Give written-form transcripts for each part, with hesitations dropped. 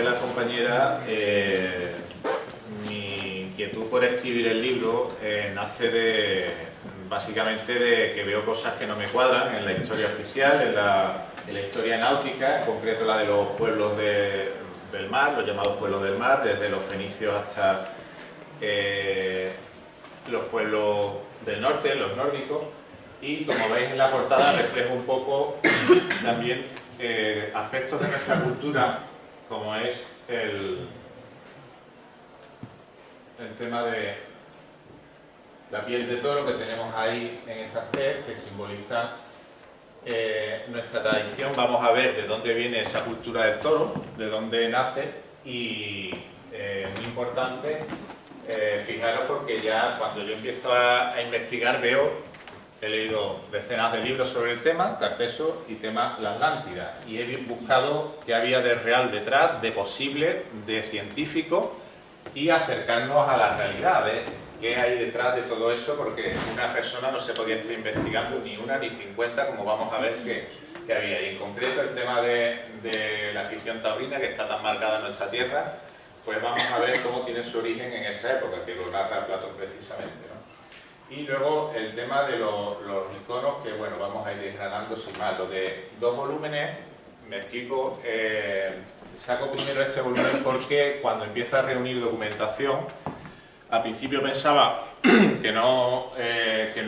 decía la compañera, mi inquietud por escribir el libro nace básicamente de que veo cosas que no me cuadran en la historia oficial, en la historia náutica, en concreto la de los pueblos del mar, los llamados pueblos del mar, desde los fenicios hasta los pueblos del norte, los nórdicos, y como veis en la portada reflejo un poco también aspectos de nuestra cultura, como es el tema de la piel de toro que tenemos ahí en esas T, que simboliza nuestra tradición. Vamos a ver de dónde viene esa cultura del toro, de dónde nace, y muy importante, fijaros, porque ya cuando yo empiezo a investigar he leído decenas de libros sobre el tema, Tartessos y tema la Atlántida, y he buscado qué había de real detrás, de posible, de científico, y acercarnos a la realidad, qué hay detrás de todo eso, porque una persona no se podía estar investigando ni una ni 50, como vamos a ver que había. Y en concreto el tema de la afición taurina, que está tan marcada en nuestra tierra, pues vamos a ver cómo tiene su origen en esa época, que lo narra Platón precisamente, ¿no? Y luego el tema de los iconos, que bueno, vamos a ir desgranando sin más. Lo de 2 volúmenes, me explico, saco primero este volumen porque cuando empiezo a reunir documentación, al principio pensaba que no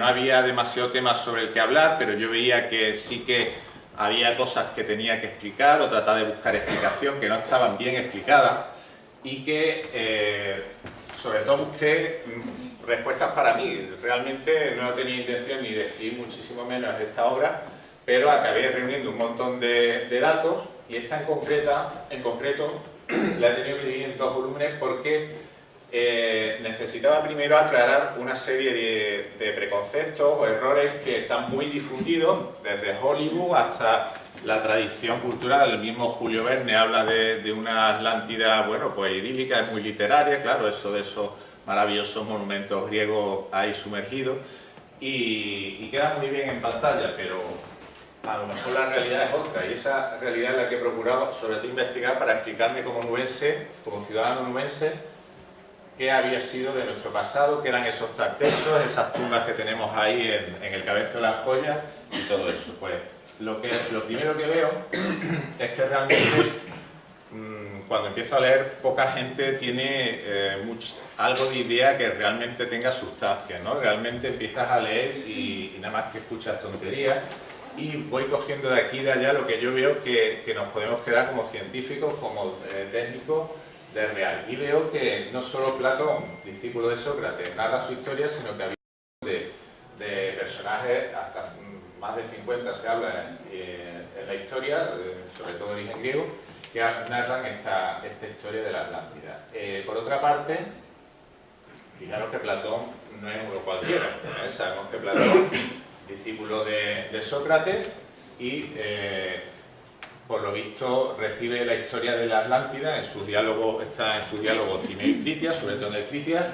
había demasiado tema sobre el que hablar, pero yo veía que sí que había cosas que tenía que explicar o tratar de buscar explicación, que no estaban bien explicadas, y que sobre todo busqué respuestas para mí. Realmente no tenía intención ni de escribir muchísimo menos esta obra, pero acabé reuniendo un montón de datos, y esta en concreto la he tenido que dividir en 2 volúmenes porque necesitaba primero aclarar una serie de preconceptos o errores que están muy difundidos desde Hollywood hasta la tradición cultural. El mismo Julio Verne habla de una Atlántida, bueno, pues idílica, es muy literaria, claro, eso de esos maravillosos monumentos griegos ahí sumergidos, y queda muy bien en pantalla, pero a lo mejor la realidad es otra, y esa realidad es la que he procurado sobre todo investigar para explicarme como nubense, como ciudadano nubense, qué había sido de nuestro pasado, qué eran esos Tartessos, esas tumbas que tenemos ahí en el Cabezo de las Joyas y todo eso. Pues lo primero que veo es que realmente cuando empiezo a leer, poca gente tiene algo de idea que realmente tenga sustancia, ¿no? Realmente empiezas a leer y nada más que escuchas tonterías, y voy cogiendo de aquí y de allá lo que yo veo que nos podemos quedar como científicos, como técnicos de real. Y veo que no solo Platón, discípulo de Sócrates, narra su historia, sino que había de personajes, hasta más de 50 se habla en la historia, sobre todo de origen griego, que narran esta historia de la Atlántida. Por otra parte, fijaros que Platón no es uno cualquiera, sabemos que Platón, discípulo de Sócrates, y por lo visto recibe la historia de la Atlántida en sus diálogos, está en sus diálogos Timeo y Critias, sobre todo en el Critias,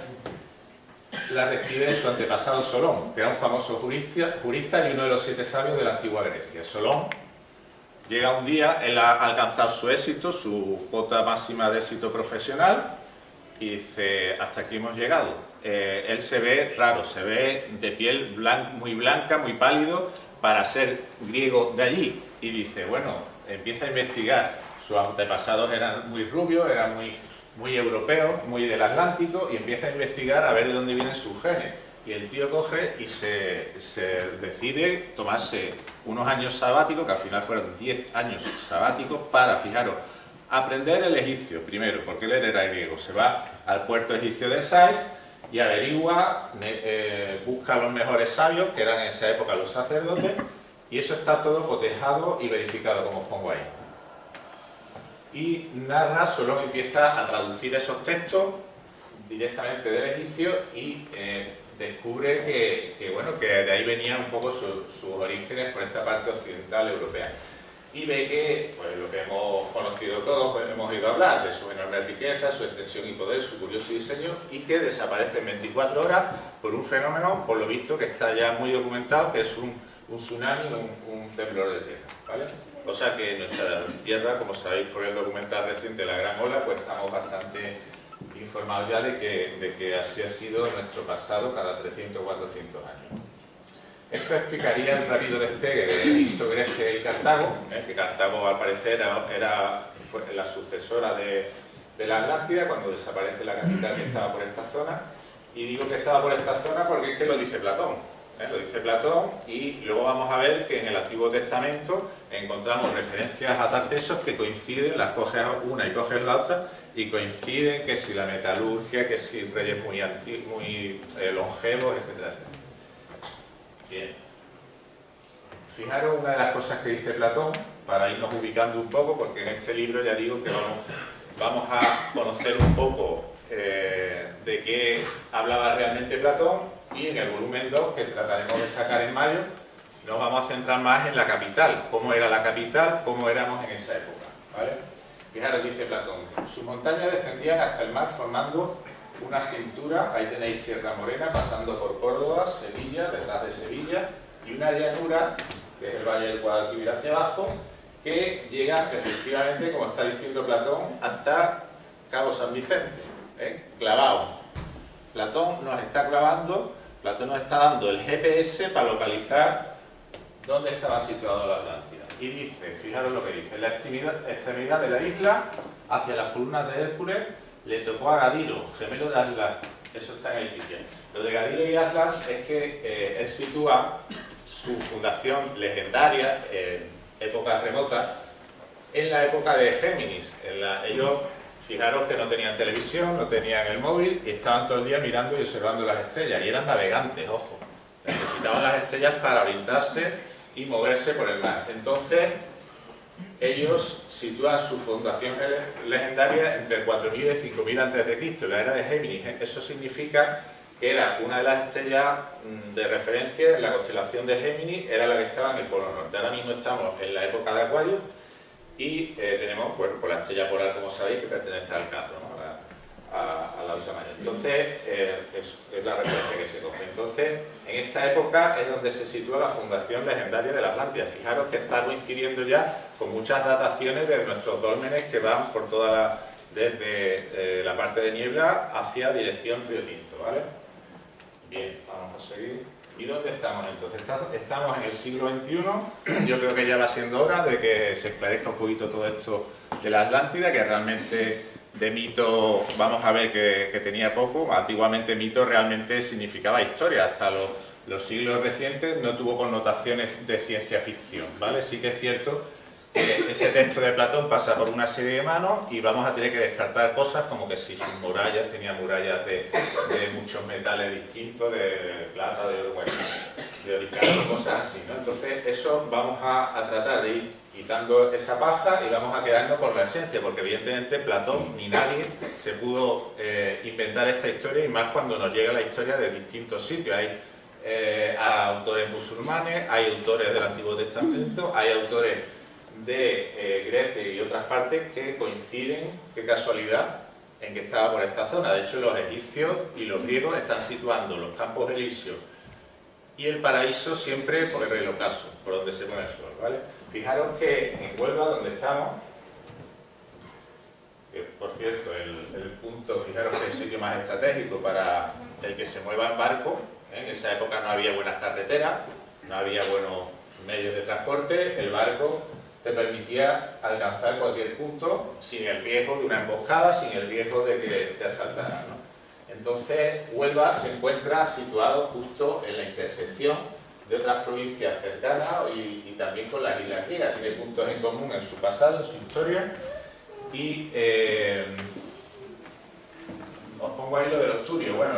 la recibe de su antepasado Solón, que era un famoso jurista y uno de los 7 sabios de la antigua Grecia. Solón llega un día, él ha alcanzado su éxito, su cota máxima de éxito profesional, y dice, hasta aquí hemos llegado. Él se ve raro, se ve de piel muy blanca, muy pálido, para ser griego de allí, y dice, bueno, empieza a investigar. Sus antepasados eran muy rubios, eran muy europeos, muy del Atlántico, y empieza a investigar a ver de dónde vienen sus genes. Y el tío coge y se decide tomarse unos años sabáticos, que al final fueron 10 años sabáticos, para, fijaros, aprender el egipcio primero, porque él era griego. Se va al puerto egipcio de Sais y averigua, busca a los mejores sabios, que eran en esa época los sacerdotes, y eso está todo cotejado y verificado, como os pongo ahí. Y narra, solo empieza a traducir esos textos directamente del egipcio, y descubre que de ahí venían un poco sus orígenes por esta parte occidental europea. Y ve que, pues lo que hemos conocido todos, pues, hemos oído hablar de su enorme riqueza, su extensión y poder, su curioso diseño, y que desaparece en 24 horas por un fenómeno, por lo visto, que está ya muy documentado, que es un tsunami, un temblor de tierra. ¿vale? O sea que en nuestra tierra, como sabéis por el documental reciente La Gran Ola, pues estamos bastante informados ya de que así ha sido nuestro pasado cada 300 o 400 años. Esto explicaría el rápido despegue de Egipto, Grecia y Cartago, que Cartago al parecer fue la sucesora de la Atlántida cuando desaparece la capital que estaba por esta zona. Y digo que estaba por esta zona porque es que lo dice Platón. Lo dice Platón, y luego vamos a ver que en el Antiguo Testamento encontramos referencias a Tartesos que coinciden, las coges una y coges la otra, y coinciden que si la metalurgia, que si reyes muy longevos, etcétera, etcétera. Bien. Fijaros una de las cosas que dice Platón, para irnos ubicando un poco, porque en este libro ya digo que vamos a conocer un poco de qué hablaba realmente Platón, y en el volumen 2, que trataremos de sacar en mayo, nos vamos a centrar más en la capital, cómo era la capital, cómo éramos en esa época, ¿vale? Fijaros, dice Platón, sus montañas descendían hasta el mar formando una cintura, ahí tenéis Sierra Morena, pasando por Córdoba, Sevilla, detrás de Sevilla, y una llanura, que es el Valle del Guadalquivir hacia abajo, que llega efectivamente, como está diciendo Platón, hasta Cabo San Vicente, clavado. Platón nos está clavando, Platón nos está dando el GPS para localizar dónde estaba situado la Atlántida. Y dice, fijaros lo que dice, la extremidad de la isla, hacia las columnas de Hércules, le tocó a Gadiro, gemelo de Atlas. Eso está en el Iliria. Lo de Gadiro y Atlas es que él sitúa su fundación legendaria, épocas remotas, en la época de Géminis. Ellos, fijaros que no tenían televisión, no tenían el móvil, y estaban todo el día mirando y observando las estrellas, y eran navegantes, ojo. Necesitaban las estrellas para orientarse y moverse por el mar. Entonces, ellos sitúan su fundación legendaria entre 4.000 y 5.000 a.C., la era de Géminis. Eso significa que era una de las estrellas de referencia en la constelación de Géminis, era la que estaba en el polo norte. Ahora mismo estamos en la época de Acuario y tenemos pues, la estrella polar, como sabéis, que pertenece al Capro, ¿no? a la Ursa Mayor. Entonces, es la referencia que se coge. Entonces, en esta época es donde se sitúa la fundación legendaria de la Atlántida. Fijaros que está coincidiendo ya con muchas dataciones de nuestros dólmenes que van por toda desde la parte de niebla hacia dirección Río Tinto, ¿vale? Bien, vamos a seguir. ¿Y dónde estamos entonces? Estamos en el siglo XXI. Yo creo que ya va siendo hora de que se esclarezca un poquito todo esto de la Atlántida, que realmente de mito vamos a ver que tenía poco. Antiguamente mito realmente significaba historia. Hasta los siglos recientes no tuvo connotaciones de ciencia ficción, ¿vale? Sí que es cierto que ese texto de Platón pasa por una serie de manos y vamos a tener que descartar cosas como que si sus murallas tenían murallas de muchos metales distintos, de plata, de oro, bueno, de oricalco, cosas así, ¿no? Entonces eso vamos a tratar de ir quitando esa paja y vamos a quedarnos con la esencia, porque evidentemente Platón ni nadie se pudo inventar esta historia, y más cuando nos llega la historia de distintos sitios. Hay autores musulmanes, hay autores del Antiguo Testamento, hay autores de Grecia y otras partes que coinciden, qué casualidad, en que estaba por esta zona. De hecho, los egipcios y los griegos están situando los campos elíseos y el paraíso siempre por el ocaso, por donde se pone el sol, ¿vale? Fijaros que en Huelva, donde estamos, que por cierto, el punto, fijaros que es el sitio más estratégico para el que se mueva en barco. En esa época no había buenas carreteras, no había buenos medios de transporte, el barco te permitía alcanzar cualquier punto sin el riesgo de una emboscada, sin el riesgo de que te asaltaran, ¿no? Entonces, Huelva se encuentra situado justo en la intersección de otras provincias cercanas y también con las islas griegas. Tiene puntos en común en su pasado, en su historia. Y os pongo ahí lo de los turios. Bueno,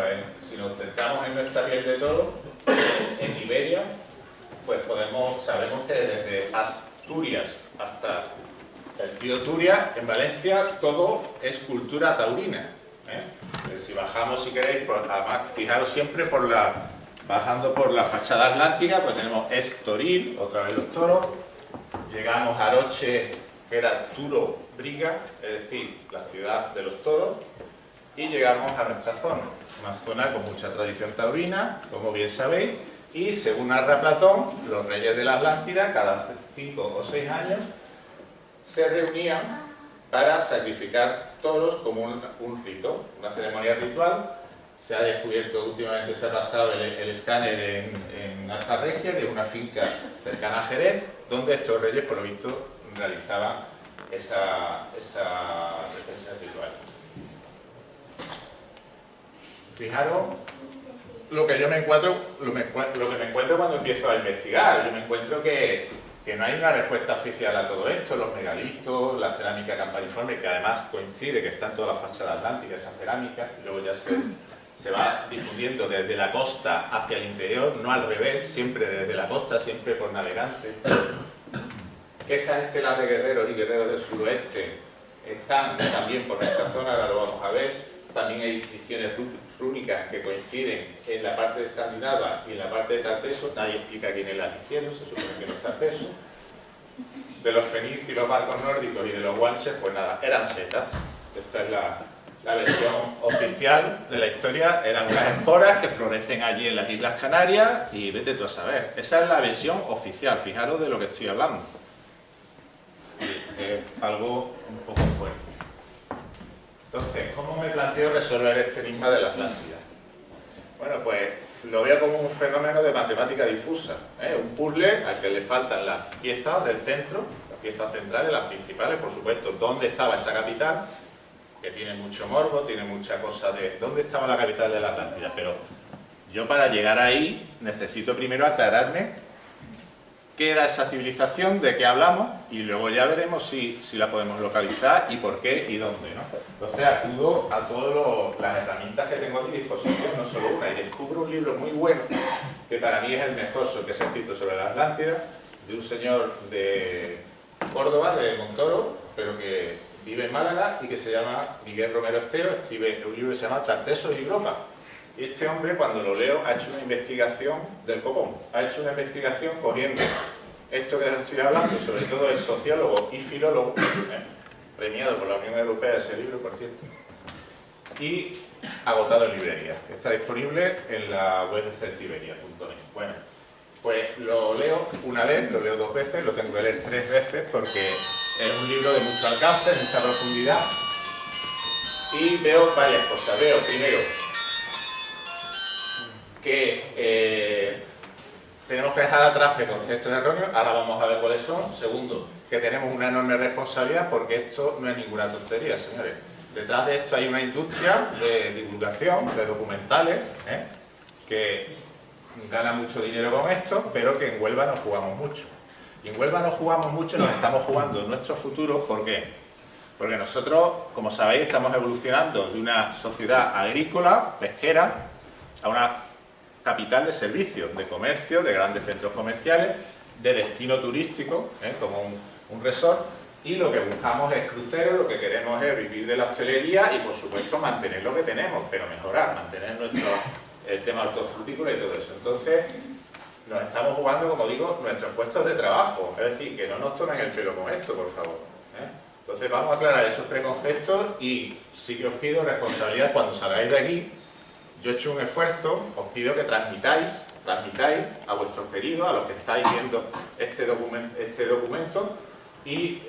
si nos centramos en nuestra piel de toro, en Iberia, pues sabemos que desde Asturias hasta el río Turia, en Valencia, todo es cultura taurina. Si bajamos, si queréis, además, fijaros siempre bajando por la fachada atlántica, pues tenemos Estoril, otra vez los toros, llegamos a Aroche, que era Turo Briga, es decir, la ciudad de los toros, y llegamos a nuestra zona, una zona con mucha tradición taurina, como bien sabéis, y según narra Platón, los reyes de la Atlántida, cada 5 o 6 años, se reunían para sacrificar toros como un rito, una ceremonia ritual. Se ha descubierto, últimamente se ha pasado el escáner en Alta Regia, de una finca cercana a Jerez, donde estos reyes, por lo visto, realizaban ese ritual. Fijaros lo que yo me encuentro, lo que me encuentro cuando empiezo a investigar. Yo me encuentro que no hay una respuesta oficial a todo esto, los megalitos, la cerámica campaniforme, que además coincide que está en toda la fachada atlántica esa cerámica, y luego ya se va difundiendo desde la costa hacia el interior, no al revés, siempre desde la costa, siempre por navegantes. Que esas estelas de guerreros y guerreros del suroeste están también por nuestra zona, ahora lo vamos a ver. También hay inscripciones rúnicas que coinciden en la parte de escandinava y en la parte de Tarteso. Nadie explica quiénes las hicieron, se supone que los tartesos. De los fenicios, los barcos nórdicos y de los guanches, pues nada, eran setas. Esta es la versión oficial de la historia. Eran unas esporas que florecen allí en las Islas Canarias y vete tú a saber. Esa es la versión oficial, fijaros de lo que estoy hablando. Es algo un poco fuerte. Entonces, ¿cómo me planteo resolver este enigma de la Atlántida? Bueno, pues lo veo como un fenómeno de matemática difusa, un puzzle al que le faltan las piezas del centro, las piezas centrales, las principales, por supuesto, dónde estaba esa capital, que tiene mucho morbo, tiene mucha cosa de dónde estaba la capital de la Atlántida, pero yo para llegar ahí necesito primero aclararme qué era esa civilización, de qué hablamos, y luego ya veremos si la podemos localizar y por qué y dónde, ¿no? Entonces acudo a todas las herramientas que tengo a mi disposición, no solo una, y descubro un libro muy bueno, que para mí es el mejor que se ha escrito sobre la Atlántida, de un señor de Córdoba, de Montoro, pero que vive en Málaga y que se llama Miguel Romero Esteo. Escribe un libro que se llama Tartesos y Europa. Y este hombre, cuando lo leo, ha hecho una investigación del copón. Ha hecho una investigación cogiendo esto que os estoy hablando, sobre todo es sociólogo y filólogo, premiado por la Unión Europea ese libro, por cierto, y agotado en librerías. Está disponible en la web de celtiberia.net. Bueno, pues lo leo una vez, lo leo 2 veces, lo tengo que leer 3 veces porque es un libro de mucho alcance, de mucha profundidad, y veo varias cosas. Veo primero que tenemos que dejar atrás preconceptos erróneos, ahora vamos a ver cuáles son. Segundo, que tenemos una enorme responsabilidad porque esto no es ninguna tontería, señores. Detrás de esto hay una industria de divulgación, de documentales, que gana mucho dinero con esto, pero que en Huelva nos jugamos mucho. Y en Huelva nos jugamos mucho, nos estamos jugando nuestro futuro. ¿Por qué? Porque nosotros, como sabéis, estamos evolucionando de una sociedad agrícola, pesquera, a una capital de servicios, de comercio, de grandes centros comerciales, de destino turístico, como un resort, y lo que buscamos es cruceros, lo que queremos es vivir de la hostelería y por supuesto mantener lo que tenemos, pero mejorar, mantener el tema hortofrutícola y todo eso. Entonces, nos estamos jugando, como digo, nuestros puestos de trabajo, es decir, que no nos tomen el pelo con esto, por favor. Entonces vamos a aclarar esos preconceptos y sí que os pido responsabilidad cuando salgáis de aquí. Yo he hecho un esfuerzo, os pido que transmitáis a vuestros queridos, a los que estáis viendo este documento y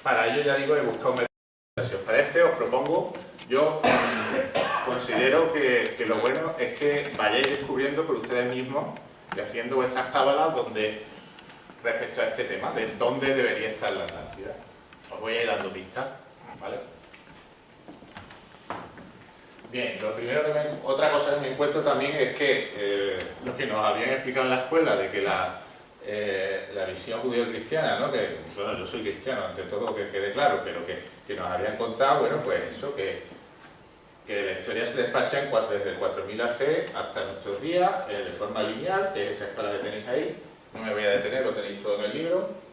para ello, ya digo, he buscado un método. Si os parece, os propongo, yo considero que lo bueno es que vayáis descubriendo por ustedes mismos y haciendo vuestras cábalas respecto a este tema, de dónde debería estar la Atlántida. Os voy a ir dando pistas, ¿vale? Bien, lo primero otra cosa que me encuentro también es que lo que nos habían explicado en la escuela de que la visión judío-cristiana, ¿no? Que, bueno, yo soy cristiano, ante todo, que quede claro, pero que nos habían contado, bueno, pues eso, que la historia se despacha desde el 4000 AC hasta nuestros días, de forma lineal, que es esa escala que tenéis ahí. No me voy a detener, lo tenéis todo en el libro.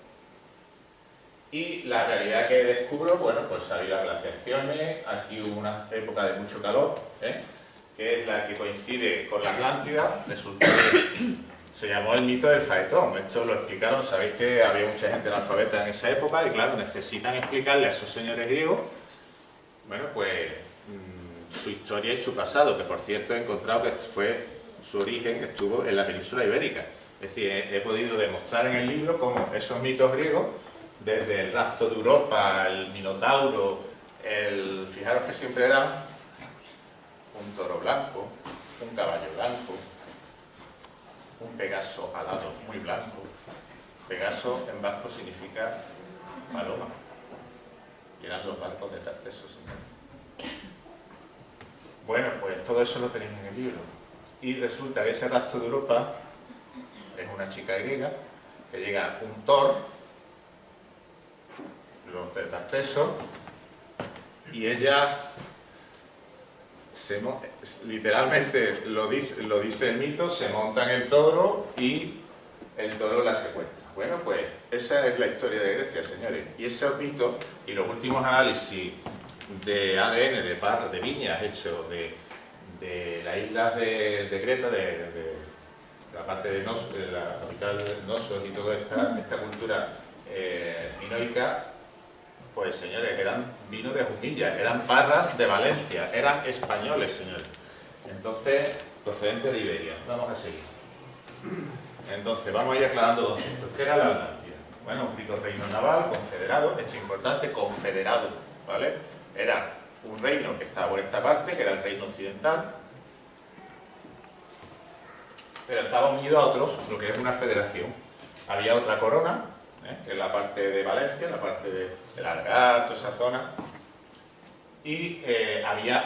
Y la realidad que descubro, bueno, pues ha habido las glaciaciones, aquí hubo una época de mucho calor, que es la que coincide con la Atlántida, resulta que se llamó el mito del faetón. Esto lo explicaron, sabéis que había mucha gente analfabeta en esa época y claro, necesitan explicarle a esos señores griegos, bueno, pues su historia y su pasado, que por cierto he encontrado que su origen estuvo en la península ibérica. Es decir, he podido demostrar en el libro cómo esos mitos griegos, desde el rapto de Europa, el Minotauro, fijaros que siempre era un toro blanco, un caballo blanco, un Pegaso alado muy blanco. Pegaso en vasco significa paloma. Y eran los barcos de Tarteso, señor. Bueno, pues todo eso lo tenéis en el libro. Y resulta que ese rastro de Europa es una chica griega que llega un Thor, los de Tarteso, y ella literalmente lo dice el mito, se monta en el toro y el toro la secuestra. Bueno, pues esa es la historia de Grecia, señores. Y ese mito y los últimos análisis de ADN de viñas hechos de las islas de Creta, de la parte de la capital de Knossos y toda esta cultura minoica, pues señores, eran vino de Jumilla, eran parras de Valencia, eran españoles, señores. Entonces, procedentes de Iberia. Vamos a seguir. Entonces, vamos a ir aclarando conceptos. ¿Qué era la Atlántida? Bueno, un rico reino naval, confederado, esto es importante, confederado, ¿vale? Era un reino que estaba por esta parte, que era el reino occidental, pero estaba unido a otros, lo que es una federación. Había otra corona, que es la parte de Valencia, la parte del Algarve, toda esa zona, y había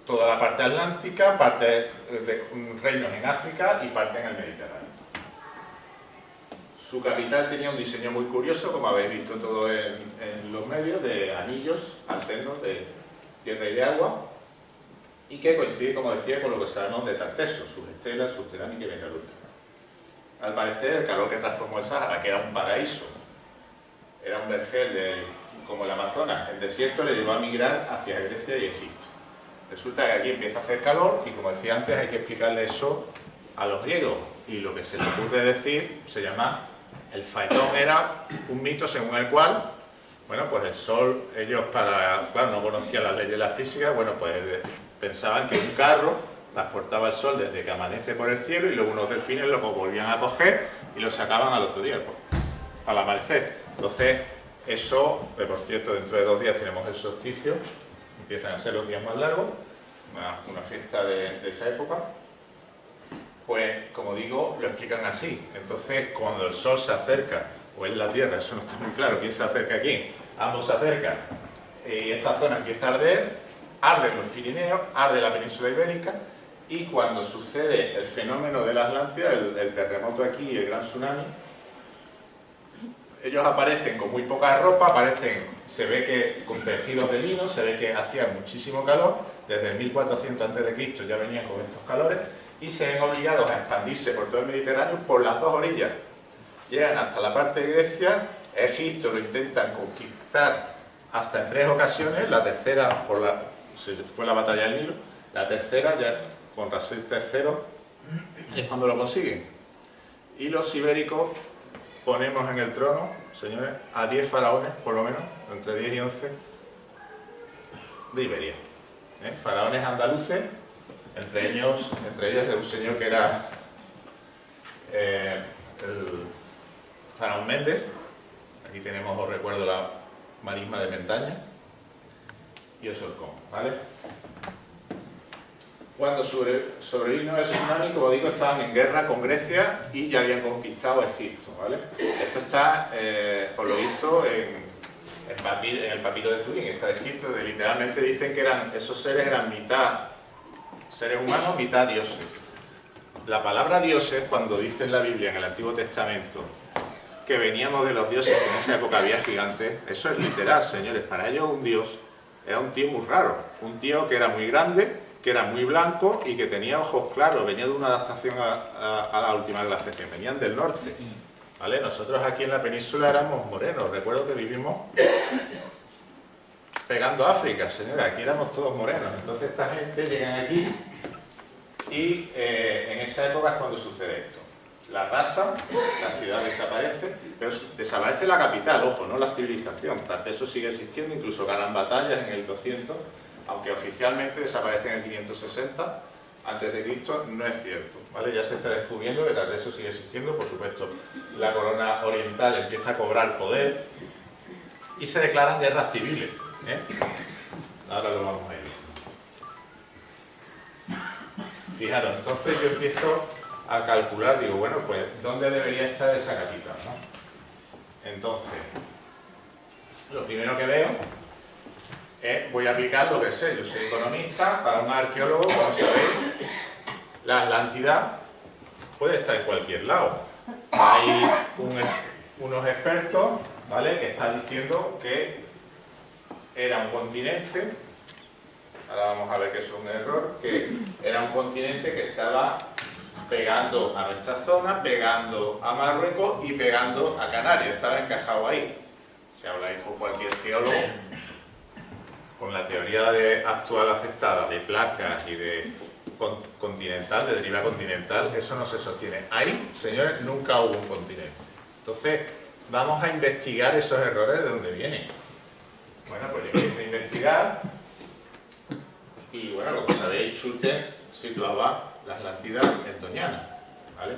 toda la parte atlántica, parte de reinos en África y parte en el Mediterráneo. Su capital tenía un diseño muy curioso, como habéis visto todo en los medios, de anillos alternos de tierra y de agua, y que coincide, como decía, con lo que sabemos de Tarteso, sus estelas, su cerámica y metalúrgica. Al parecer, el calor que transformó el Sáhara, que era un paraíso, era un vergel como el Amazonas, el desierto le llevó a migrar hacia Grecia y Egipto. Resulta que aquí empieza a hacer calor y, como decía antes, hay que explicarle eso a los griegos. Y lo que se les ocurre decir se llama el faetón. Era un mito según el cual, bueno, pues el sol, ellos claro, no conocían las leyes de la física, bueno, pues pensaban que un carro transportaba el sol desde que amanece por el cielo y luego unos delfines lo volvían a coger y lo sacaban al otro día, pues, al amanecer. Entonces, eso, por cierto, dentro de 2 días tenemos el solsticio, empiezan a ser los días más largos, una fiesta de esa época. Pues, como digo, lo explican así. Entonces, cuando el sol se acerca, o en la Tierra, eso no está muy claro, ¿quién se acerca aquí? Ambos se acercan, y esta zona empieza a arder, arden los Pirineos, arde la península ibérica, y cuando sucede el fenómeno de la Atlántida, el terremoto aquí y el gran tsunami, ellos aparecen con muy poca ropa, se ve que con tejidos de lino, se ve que hacía muchísimo calor, desde el 1400 a.C. ya venían con estos calores, y se ven obligados a expandirse por todo el Mediterráneo por las dos orillas. Llegan hasta la parte de Grecia, Egipto lo intentan conquistar hasta en 3 ocasiones, la tercera fue la batalla del Nilo, la tercera ya con Ramsés III es cuando lo consiguen. Y los ibéricos ponemos en el trono, señores, a 10 faraones, por lo menos, entre 10 y 11, de Iberia. Faraones andaluces, entre ellos un señor que era el faraón Méndez. Aquí tenemos, os recuerdo, la marisma de Mentaña y Osorcón, ¿vale? Cuando sobrevino el tsunami, como digo, estaban en guerra con Grecia y ya habían conquistado Egipto, ¿vale? Esto está, por lo visto, en el papiro de Turín, está escrito, literalmente dicen que esos seres eran mitad seres humanos, mitad dioses. La palabra dioses, cuando dice en la Biblia, en el Antiguo Testamento, que veníamos de los dioses, que en esa época había gigantes, eso es literal, señores. Para ellos un dios era un tío muy raro, un tío que era muy grande, que era muy blanco y que tenía ojos claros. Venía de una adaptación a la última glaciación, venían del norte, ¿vale? Nosotros aquí en la península éramos morenos. Recuerdo que vivimos pegando África, señores, aquí éramos todos morenos. Entonces esta gente llega aquí y en esa época es cuando sucede esto. La raza, la ciudad desaparece, pero desaparece la capital, ojo, no la civilización. Tarteso sigue existiendo, incluso ganan batallas en el 200, aunque oficialmente desaparece en el 560, antes de Cristo no es cierto, ¿vale? Ya se está descubriendo que tal vez eso sigue existiendo, por supuesto. La corona oriental empieza a cobrar poder y se declaran guerras civiles, ¿eh? Ahora lo vamos a ir. Fijaros, entonces yo empiezo a calcular, digo, bueno, pues, ¿dónde debería estar esa capital, ¿no? Entonces, lo primero que veo es, voy a aplicar lo que sé, yo soy economista, para un arqueólogo, como sabéis, la Atlántida puede estar en cualquier lado. Hay unos expertos, ¿vale?, que están diciendo que era un continente, ahora vamos a ver que es un error, que era un continente que estaba pegando a nuestra zona, pegando a Marruecos y pegando a Canarias, estaba encajado ahí. Si habláis con cualquier geólogo, con la teoría actual aceptada de placas y de continental, de deriva continental, eso no se sostiene. Ahí, señores, nunca hubo un continente. Entonces, vamos a investigar esos errores de dónde vienen. Bueno, pues yo empiezo a investigar y, bueno, como sabéis, Schulte situaba la Atlántida en Doñana, ¿vale?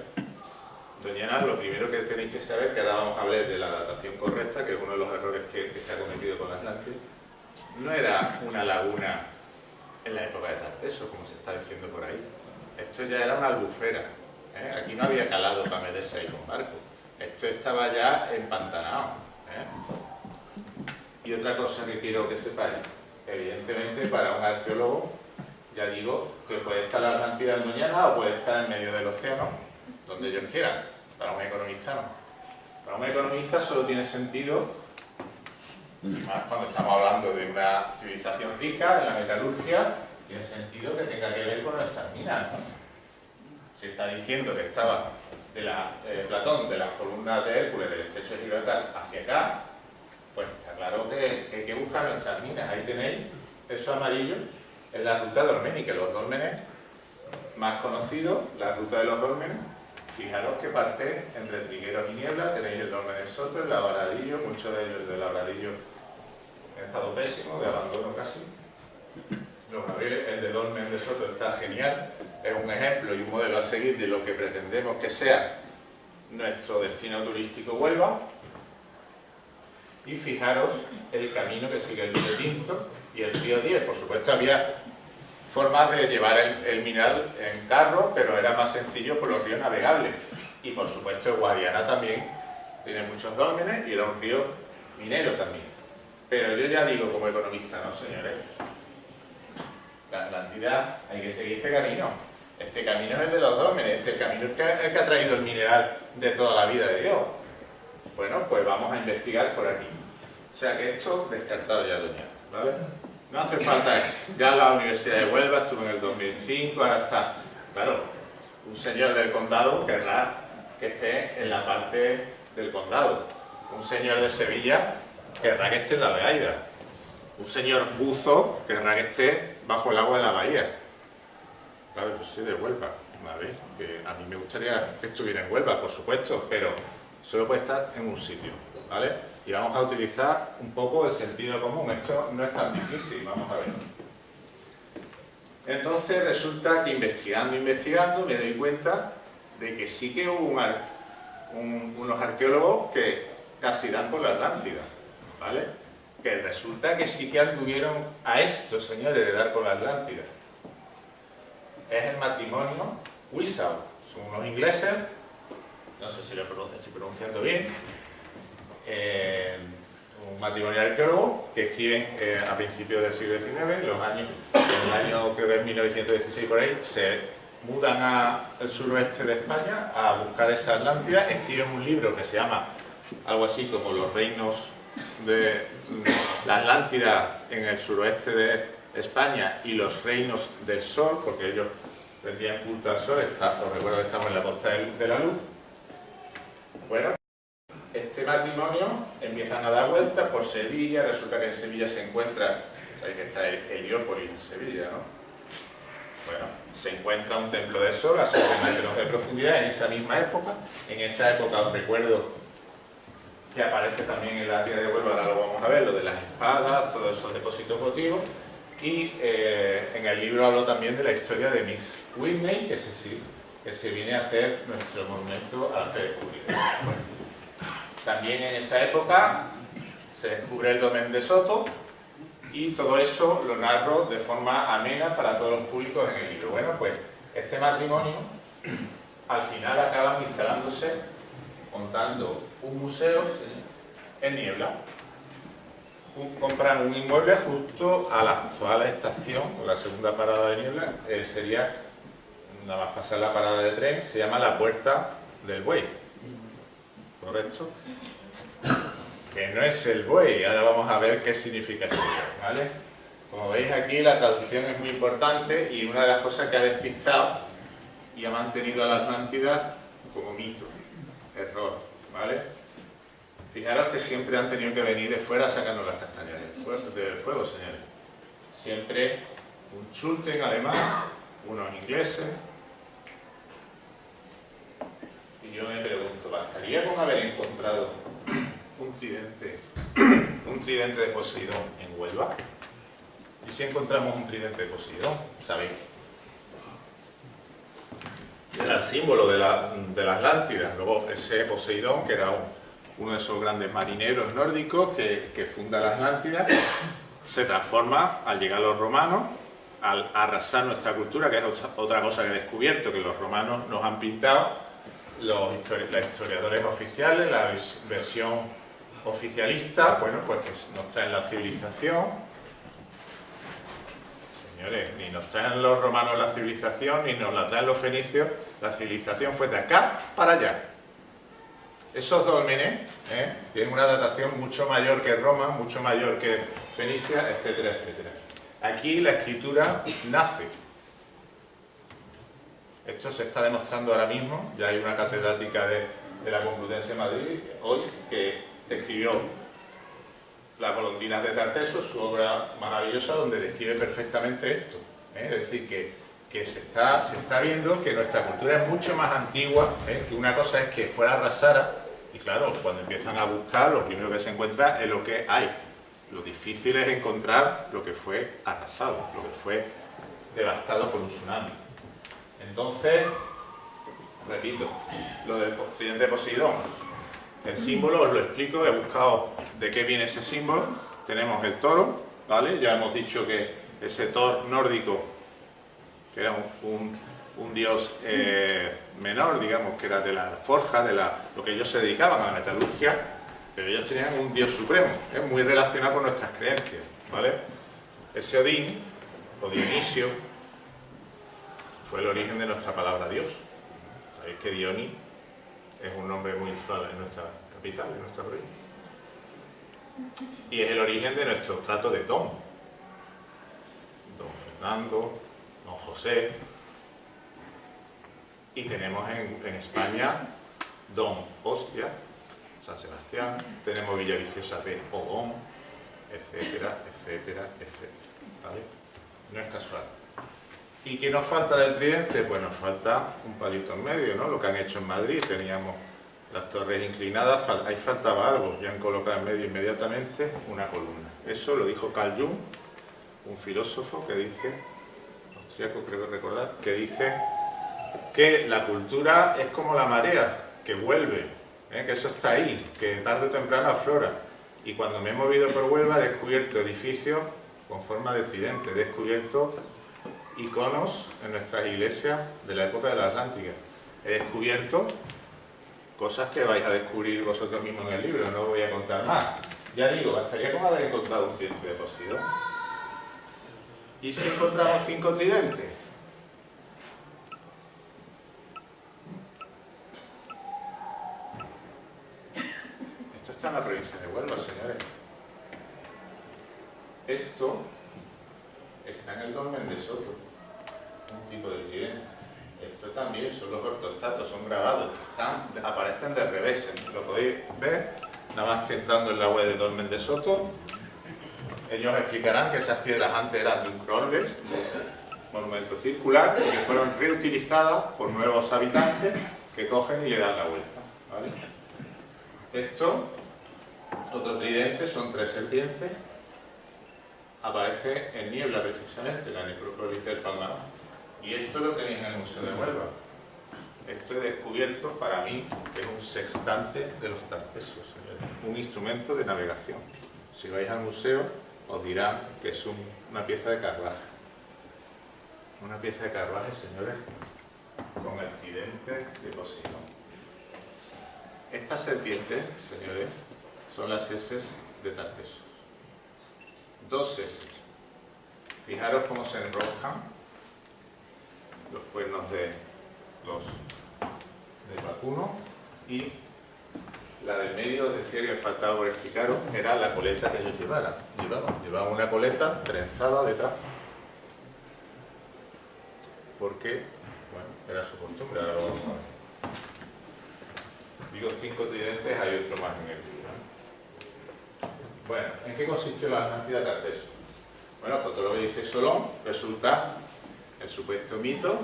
Doñana, lo primero que tenéis que saber, que ahora vamos a hablar de la datación correcta, que es uno de los errores que se ha cometido con la Atlántida, no era una laguna en la época de Tarteso, como se está diciendo por ahí. Esto ya era una albufera, ¿eh? Aquí no había calado para meterse ahí con barco. Esto estaba ya empantanado, ¿eh? Y otra cosa que quiero que sepáis, evidentemente para un arqueólogo, ya digo, que puede estar la Atlántida en Doñana o puede estar en medio del océano, donde ellos quieran. Para un economista no. Para un economista solo tiene sentido, más cuando estamos hablando de una civilización rica, en la metalurgia, tiene sentido que tenga que ver con nuestras minas, ¿no? Se está diciendo que estaba Platón, de las columnas de Hércules, del estrecho de Gibraltar, hacia acá, pues está claro que hay que buscar nuestras minas. Ahí tenéis eso amarillo, es la ruta dolménica, los dólmenes más conocidos, la ruta de los dólmenes. Fijaros que parte entre Trigueros y Niebla, tenéis el dolmen de Soto, el Labradillo, muchos de ellos del Labradillo en estado pésimo, de abandono casi. El de dolmen de Soto está genial, es un ejemplo y un modelo a seguir de lo que pretendemos que sea nuestro destino turístico Huelva. Y fijaros el camino que sigue el río Tinto y el río Diez. Por supuesto había formas de llevar el mineral en carro, pero era más sencillo por los ríos navegables. Y por supuesto el Guadiana también tiene muchos dólmenes y era un río minero también. Pero yo ya digo como economista, no señores, la Atlántida hay que seguir este camino. Este camino es el de los dólmenes, este camino es el que ha traído el mineral de toda la vida de Dios. Bueno, pues vamos a investigar por aquí. O sea que esto descartado ya, doña, ¿vale? No hace falta, ya la Universidad de Huelva estuvo en el 2005, ahora está, claro, un señor del condado querrá que esté en la parte del condado, un señor de Sevilla querrá que esté en la Beaida, un señor buzo querrá que esté bajo el agua de la bahía. Claro, yo soy de Huelva, ¿vale? Que a mí me gustaría que estuviera en Huelva, por supuesto, pero solo puede estar en un sitio, ¿vale? Y vamos a utilizar un poco el sentido común. Esto no es tan difícil, vamos a ver. Entonces resulta que investigando me doy cuenta de que sí que hubo unos arqueólogos que casi dan por la Atlántida, ¿vale? Que resulta que sí que anduvieron a esto, señores, de dar con la Atlántida. Es el matrimonio Wisaw, son unos ingleses, no sé si lo estoy pronunciando bien, un matrimonio arqueólogo que escriben a principios del siglo XIX, en el año creo que es 1916 por ahí, se mudan al suroeste de España a buscar esa Atlántida, escriben un libro que se llama algo así como Los reinos de la Atlántida en el suroeste de España y los reinos del sol, porque ellos rendían culto al sol, os recuerdo que estamos en la costa de la luz. Bueno, este matrimonio empiezan a dar vueltas por Sevilla, resulta que en Sevilla se encuentra, sabéis que está Heliópolis en Sevilla, ¿no? Bueno, se encuentra un templo de sol a 7 metros de profundidad en esa misma época. En esa época os recuerdo que aparece también en la guía de Huelva, ahora lo vamos a ver, lo de las espadas, todos esos depósitos votivos. Y en el libro hablo también de la historia de Mir Whitney, que se viene a hacer nuestro monumento a la fe descubridora. También en esa época se descubre el dolmen de Soto y todo eso lo narro de forma amena para todos los públicos en el libro. Bueno, pues este matrimonio al final acaban instalándose, montando un museo en Niebla. Compran un inmueble justo a la actual estación, la segunda parada de Niebla, sería, nada más pasar la parada de tren, se llama la Puerta del Buey, ¿correcto? Que no es el buey, ahora vamos a ver qué significa eso, ¿vale? Como veis aquí la traducción es muy importante y una de las cosas que ha despistado y ha mantenido a la Atlántida como mito, error, ¿vale? Fijaros que siempre han tenido que venir de fuera a sacarnos las castañas del fuego, señores. Siempre un Schulten alemán, unos ingleses. Y yo me pregunto, ¿bastaría con haber encontrado un tridente de Poseidón en Huelva? ¿Y si encontramos un tridente de Poseidón? ¿Sabéis? Era el símbolo de la Atlántida. Luego ese Poseidón, que era uno de esos grandes marineros nórdicos que funda la Atlántida, se transforma al llegar los romanos, al arrasar nuestra cultura, que es otra cosa que he descubierto, que los romanos nos han pintado, los historiadores oficiales, la versión oficialista, bueno, pues que nos traen la civilización. Señores, ni nos traen los romanos la civilización, ni nos la traen los fenicios, la civilización fue de acá para allá. Esos dólmenes tienen una datación mucho mayor que Roma, mucho mayor que Fenicia, etcétera, etcétera. Aquí la escritura nace. Esto se está demostrando ahora mismo. Ya hay una catedrática de la Complutense de Madrid, hoy, que escribió Las golondrinas de Tarteso, su obra maravillosa, donde describe perfectamente esto. Es decir, que se está viendo que nuestra cultura es mucho más antigua, que una cosa es que fuera arrasara, y claro, cuando empiezan a buscar, lo primero que se encuentra es lo que hay. Lo difícil es encontrar lo que fue arrasado, lo que fue devastado por un tsunami. Entonces, repito, lo del tridente de Poseidón. El símbolo, os lo explico, he buscado de qué viene ese símbolo. Tenemos el toro, ¿vale? Ya hemos dicho que ese Thor nórdico, que era un dios menor, digamos, que era de la forja, lo que ellos se dedicaban a la metalurgia, pero ellos tenían un dios supremo, muy relacionado con nuestras creencias, ¿vale? Ese Odín, o Dionisio, fue el origen de nuestra palabra Dios. Sabéis que Dioni es un nombre muy usual en nuestra capital, en nuestra provincia. Y es el origen de nuestro trato de Don. Don Fernando, Don José. Y tenemos en España Don Ostia, San Sebastián, tenemos Villaviciosa de Odón, etcétera, etcétera, etcétera. ¿Vale? No es casual. ¿Y qué nos falta del tridente? Pues nos falta un palito en medio, ¿no? Lo que han hecho en Madrid, teníamos las torres inclinadas, ahí faltaba algo, ya han colocado en medio inmediatamente una columna. Eso lo dijo Carl Jung, un filósofo que dice, austríaco creo recordar, que dice que la cultura es como la marea, que vuelve, que eso está ahí, que tarde o temprano aflora. Y cuando me he movido por Huelva he descubierto edificios con forma de tridente, he descubierto iconos en nuestras iglesias de la época de la Atlántica. He descubierto cosas que vais a descubrir vosotros mismos en el libro, no os voy a contar más. Ya digo, bastaría con haber encontrado un tridente de Poseidón. ¿Y si encontramos 5 tridentes? Esto está en la provincia de Huelva, señores. Esto está en el dolmen de Soto, un tipo de tridente. Esto también son los ortostatos, son grabados, aparecen de revés. Lo podéis ver, nada más que entrando en la web de Dolmen de Soto. Ellos explicarán que esas piedras antes eran de un cromlech, monumento circular, y que fueron reutilizadas por nuevos habitantes que cogen y le dan la vuelta, ¿vale? Esto, otro tridente, son 3 serpientes. Aparece en Niebla precisamente, la necrópolis del Palmar. Y esto lo tenéis en el Museo de Huelva. Esto he descubierto para mí que es un sextante de los tartesos, señores. Un instrumento de navegación. Si vais al museo os dirán que es una pieza de carruaje. Una pieza de carruaje, señores, con el tridente de Poseidón. Estas serpientes, señores, son las heces de Tartesos. 2 heces. Fijaros cómo se enroscan los cuernos de vacuno, y la del medio, os decía que faltaba por explicaros, era la coleta que ellos llevaban una coleta trenzada detrás, porque, bueno, era su costumbre. Ahora lo vamos a ver. Digo 5 tridentes, hay otro más en el libro, ¿eh? Bueno, ¿en qué consistió la Atlántida Tarteso? Bueno, pues todo lo que dice Solón resulta el supuesto mito,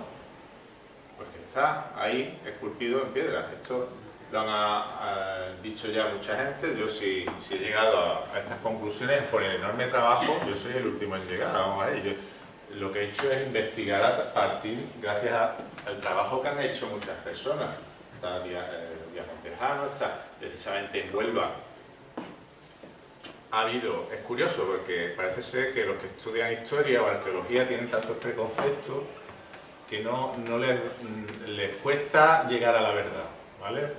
porque está ahí esculpido en piedra. Esto lo han dicho ya mucha gente. Yo si he llegado a estas conclusiones por el enorme trabajo, yo soy el último en llegar. Vamos a ver, lo que he hecho es investigar a partir, gracias al trabajo que han hecho muchas personas. Está Díaz Montejano, está precisamente en Huelva. Es curioso porque parece ser que los que estudian historia o arqueología tienen tantos preconceptos que no les cuesta llegar a la verdad, ¿vale?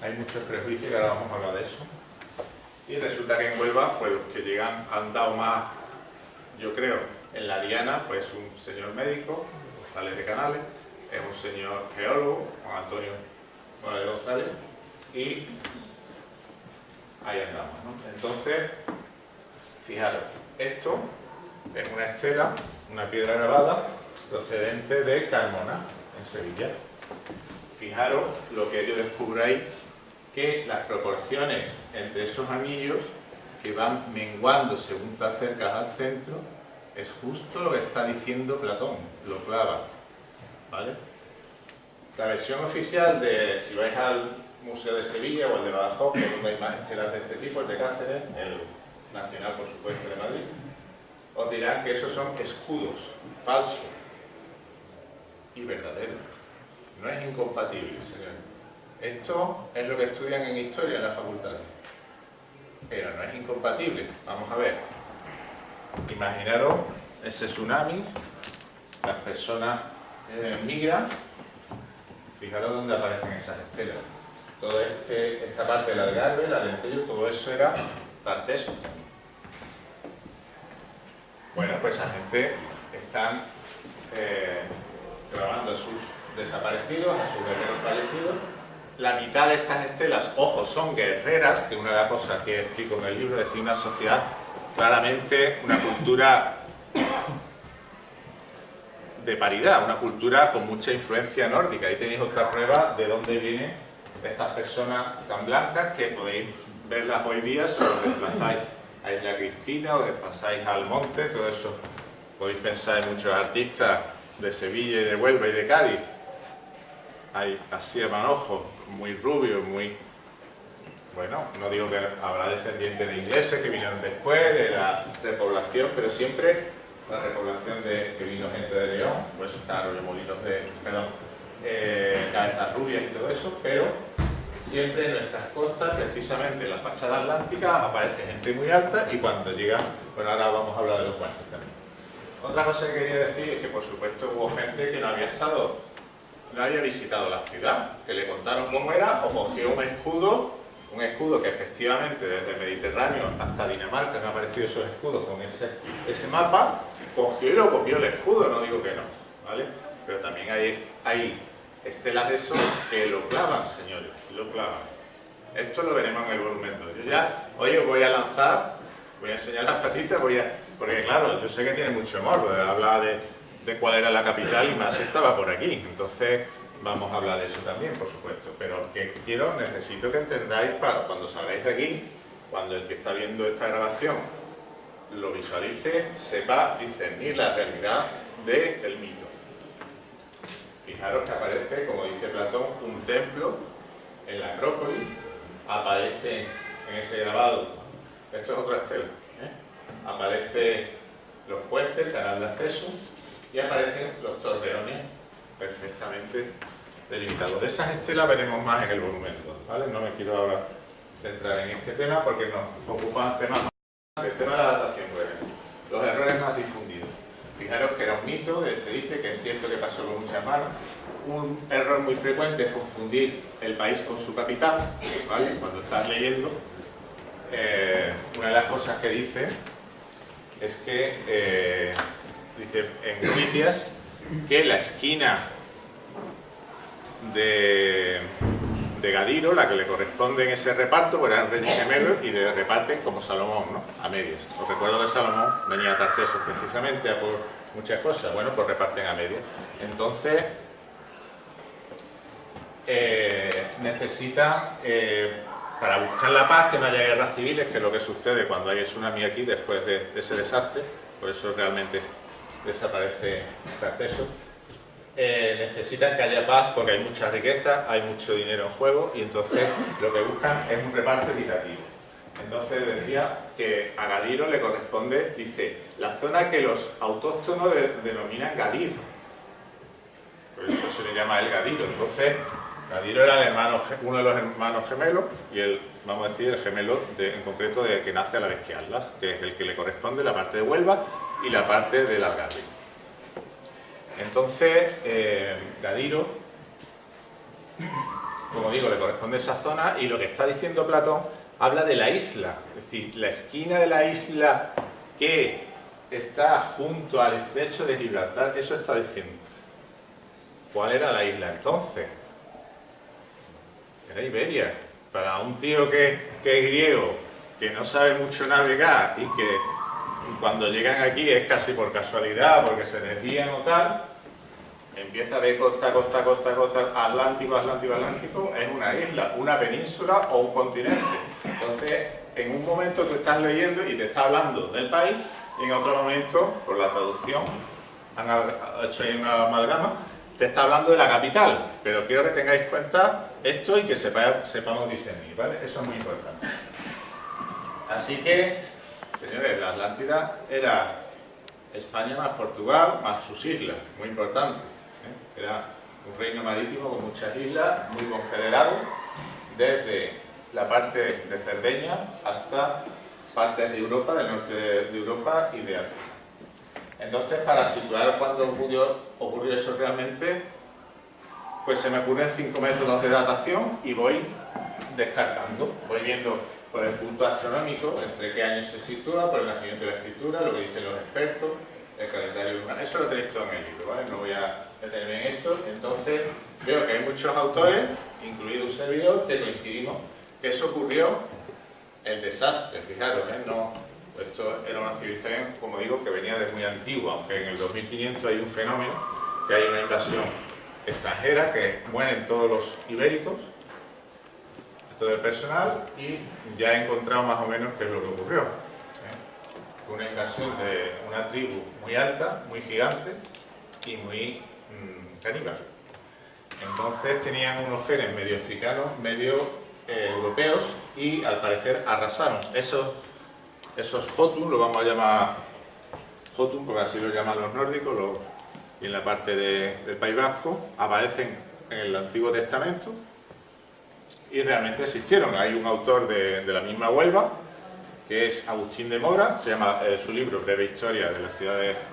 Hay muchos prejuicios, y ahora vamos a hablar de eso. Y resulta que en Huelva, pues los que llegan han dado más, yo creo, en la diana, pues un señor médico, González de Canales, es un señor geólogo, Juan Antonio Morales González, y ahí andamos, ¿no? Entonces, fijaros, esto es una estela, una piedra grabada procedente de Carmona, en Sevilla. Fijaros lo que yo descubro ahí, que las proporciones entre esos anillos que van menguando según te acercas al centro es justo lo que está diciendo Platón, lo clava, ¿vale? La versión oficial de, si vais al Museo de Sevilla o el de Badajoz, que es donde hay más estelas de este tipo, el de Cáceres, el Nacional, por supuesto, de Madrid, os dirán que esos son escudos falsos y verdaderos. No es incompatible, señores. Esto es lo que estudian en historia en la facultad, pero no es incompatible. Vamos a ver. Imaginaros ese tsunami, las personas migran. Fijaros dónde aparecen esas estelas. Toda esta parte del Algarve, el Alentejo, todo eso era Tarteso. Bueno, pues esa gente están grabando a sus desaparecidos, a sus guerreros fallecidos. La mitad de estas estelas, ojo, son guerreras, que una de las cosas que explico en el libro es decir, una sociedad claramente, una cultura de paridad, una cultura con mucha influencia nórdica. Ahí tenéis otra prueba de dónde vienen estas personas tan blancas, que podéis verlas hoy día si os desplazáis a Isla Cristina o desplazáis al monte, todo eso. Podéis pensar en muchos artistas de Sevilla y de Huelva y de Cádiz. Hay así a manojo, muy rubios, muy... Bueno, no digo que habrá descendientes de ingleses que vinieron después, de la repoblación, pero siempre la repoblación que vino gente de León, por eso están Arroyomolinos de... perdón, Cabezas Rubias y todo eso, pero siempre en nuestras costas, precisamente en la fachada atlántica, aparece gente muy alta y cuando llega... Bueno, ahora vamos a hablar de los guanches también. Otra cosa que quería decir es que, por supuesto, hubo gente que no había visitado la ciudad, que le contaron cómo era, o cogió un escudo que efectivamente desde el Mediterráneo hasta Dinamarca han aparecido esos escudos con ese mapa, cogió y lo copió el escudo, no digo que no, ¿vale? Pero también hay estelas de eso que lo clavan, señores, lo clavan. Esto lo veremos en el volumen 2. Yo ya, hoy os voy a lanzar, voy a enseñar las patitas, porque claro, yo sé que tiene mucho humor, hablar de cuál era la capital y más estaba por aquí, entonces vamos a hablar de eso también, por supuesto, pero que necesito que entendáis, para cuando salgáis de aquí, cuando el que está viendo esta grabación lo visualice, sepa discernir la realidad del mito. Fijaros que aparece, como dice Platón, un templo en la Acrópolis, aparece en ese grabado, esto es otra estela, aparece los puentes, el canal de acceso, y aparecen los torreones perfectamente delimitados. De esas estelas veremos más en el volumen 2, ¿vale? No me quiero ahora centrar en este tema porque nos ocupan temas más. El tema de la datación, por ejemplo. Los errores más difundidos. Fijaros que era un mito, se dice que es cierto que pasó con muchas manos. Un error muy frecuente es confundir el país con su capital, ¿vale? Cuando estás leyendo, una de las cosas que dice es que, dice en Critias, que la esquina de Gadiro, la que le corresponde en ese reparto, pues eran reyes gemelos y reparten como Salomón, ¿no? A medias. Os recuerdo que Salomón venía a Tartesos precisamente a por muchas cosas, bueno, pues reparten a medias. Entonces, necesitan, para buscar la paz, que no haya guerras civiles, que es lo que sucede cuando hay el tsunami aquí después de ese desastre, por eso realmente desaparece Tartesos. Necesitan que haya paz porque hay mucha riqueza, hay mucho dinero en juego y entonces lo que buscan es un reparto equitativo. Entonces decía que a Gadiro le corresponde, dice, la zona que los autóctonos denominan Gadir. Por eso se le llama el Gadiro. Entonces, Gadiro era uno de los hermanos gemelos y el, vamos a decir, el gemelo en concreto de que nace a la vez que Atlas, que es el que le corresponde la parte de Huelva y la parte del Algarve. Entonces, Gadiro, como digo, le corresponde esa zona y lo que está diciendo Platón habla de la isla, es decir, la esquina de la isla que está junto al estrecho de Gibraltar, eso está diciendo. ¿Cuál era la isla entonces? Era Iberia. Para un tío que es griego, que no sabe mucho navegar y que cuando llegan aquí es casi por casualidad, porque se desvían o tal, empieza a ver costa, costa, costa, costa, Atlántico, Atlántico, Atlántico, es una isla, una península o un continente. Entonces, en un momento tú estás leyendo y te está hablando del país, y en otro momento, por la traducción, han hecho ahí una amalgama, te está hablando de la capital, pero quiero que tengáis cuenta esto y que sepamos discernir, ¿vale? Eso es muy importante. Así que, señores, la Atlántida era España más Portugal más sus islas, muy importante. Era un reino marítimo con muchas islas, muy confederado, desde la parte de Cerdeña hasta partes de Europa, del norte de Europa y de África. Entonces, para situar cuándo ocurrió eso realmente, pues se me ocurren 5 métodos de datación y voy descartando, voy viendo por el punto astronómico, entre qué años se sitúa, por el nacimiento de la escritura, lo que dicen los expertos, el calendario lunar. Eso lo tenéis todo en el libro, ¿vale? No voy a detenerme en esto. Entonces, veo que hay muchos autores, incluido un servidor, que coincidimos que eso ocurrió, el desastre, fijaros, no, esto era una civilización, como digo, que venía de muy antigua, aunque en el 2500 hay un fenómeno, que hay una invasión extranjera, que mueren todos los ibéricos, todo el personal, y ya he encontrado más o menos qué es lo que ocurrió. Una invasión de una tribu muy alta, muy gigante y muy caníbal. Entonces tenían unos genes medio africanos, medio europeos y al parecer arrasaron. Esos Jotun, lo vamos a llamar Jotun porque así lo llaman los nórdicos, y en la parte del País Vasco, aparecen en el Antiguo Testamento y realmente existieron. Hay un autor de la misma Huelva, que es Agustín de Mora, se llama su libro Breve Historia de la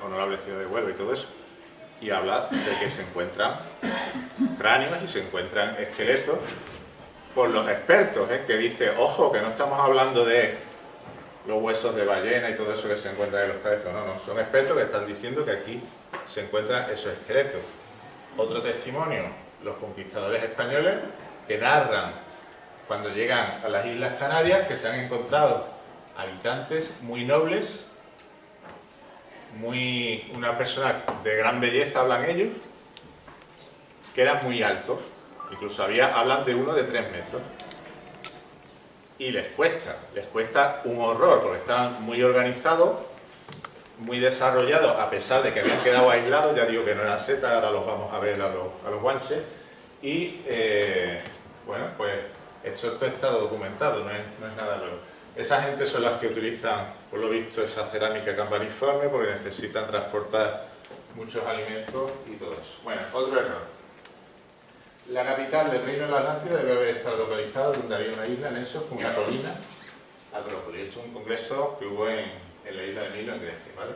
honorable ciudad de Huelva y todo eso, y habla de que se encuentran cráneos y se encuentran esqueletos por los expertos, que dice, ojo, que no estamos hablando de los huesos de ballena y todo eso que se encuentra en los cabezos, no, son expertos que están diciendo que aquí se encuentran esos esqueletos. Otro testimonio, los conquistadores españoles, que narran cuando llegan a las Islas Canarias que se han encontrado habitantes muy nobles, una persona de gran belleza, hablan ellos, que eran muy altos, incluso hablan de uno de 3 metros, y les cuesta un horror, porque están muy organizados, muy desarrollados, a pesar de que habían quedado aislados, ya digo que no eran setas, ahora los vamos a ver a los guanches, y bueno, pues esto está documentado, no es nada nuevo. Esa gente son las que utilizan, por lo visto, esa cerámica campaniforme porque necesitan transportar muchos alimentos y todo eso. Bueno, otro error. La capital del Reino de la Atlántida debe haber estado localizada donde había una isla en eso, con una colina, Acrópolis. Esto es un congreso que hubo en la isla de Milo, en Grecia, ¿vale?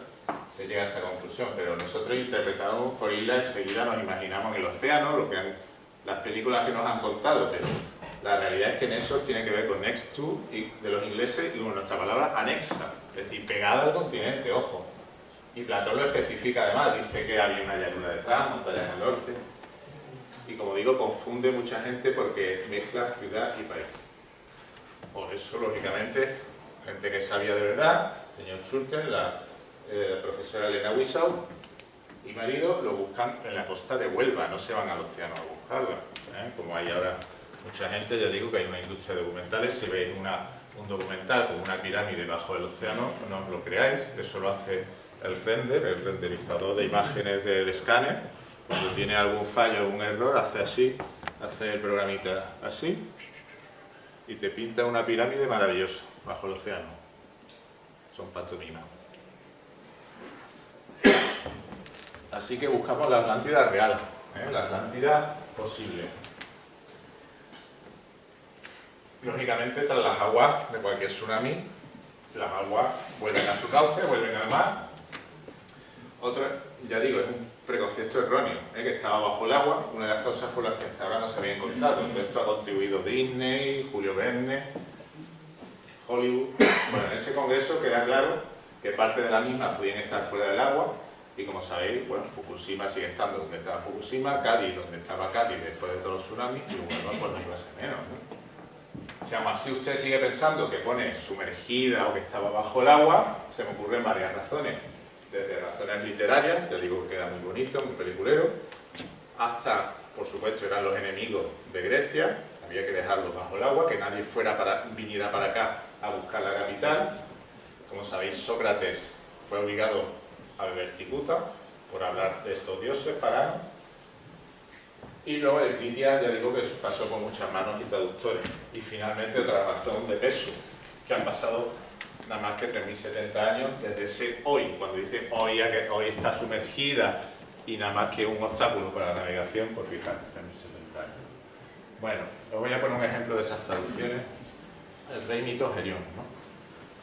Se llega a esa conclusión, pero nosotros interpretamos por isla enseguida nos imaginamos el océano, lo que las películas que nos han contado, pero la realidad es que Nesos tiene que ver con next to, y de los ingleses, y con nuestra palabra anexa, es decir, pegada al continente, ojo. Y Platón lo especifica además, dice que había una llanura detrás, montañas al norte. Y como digo, confunde mucha gente porque mezcla ciudad y país. Por eso, lógicamente, gente que sabía de verdad, el señor Schulten, la profesora Elena Wisau y marido, lo buscan en la costa de Huelva, no se van al océano a buscarla. Como hay ahora mucha gente, ya digo que hay una industria de documentales, si veis un documental con una pirámide bajo el océano, no os lo creáis, eso lo hace el renderizador de imágenes del escáner. Cuando tiene algún fallo, algún error, hace así, hace el programita así y te pinta una pirámide maravillosa bajo el océano. Son pantomimas. Así que buscamos la Atlántida real, la Atlántida posible. Lógicamente, tras las aguas de cualquier tsunami, las aguas vuelven a su cauce, vuelven al mar. Otro, ya digo, es un preconcepto erróneo, que estaba bajo el agua, una de las cosas por las que hasta ahora no se había encontrado. Entonces, esto ha contribuido Disney, Julio Verne, Hollywood. Bueno, en ese congreso queda claro que parte de las mismas podían estar fuera del agua y, como sabéis, bueno, Fukushima sigue estando donde estaba Fukushima, Cádiz donde estaba Cádiz después de todos los tsunamis y Huelva pues no iba a ser menos, ¿no? Si aún así usted sigue pensando que pone sumergida o que estaba bajo el agua, se me ocurren varias razones. Desde razones literarias, ya digo que queda muy bonito, muy peliculero, hasta, por supuesto, eran los enemigos de Grecia, había que dejarlos bajo el agua, que nadie viniera para acá a buscar la capital. Como sabéis, Sócrates fue obligado a beber cicuta por hablar de estos dioses paganos. Y luego el Critias, ya digo que pasó por muchas manos y traductores. Y finalmente otra razón de peso, que han pasado nada más que 3.070 años desde ese hoy, cuando dice hoy, que hoy está sumergida y nada más que un obstáculo para la navegación, por fijar, 3.070 años. Bueno, os voy a poner un ejemplo de esas traducciones. El rey mito Gerión, ¿no?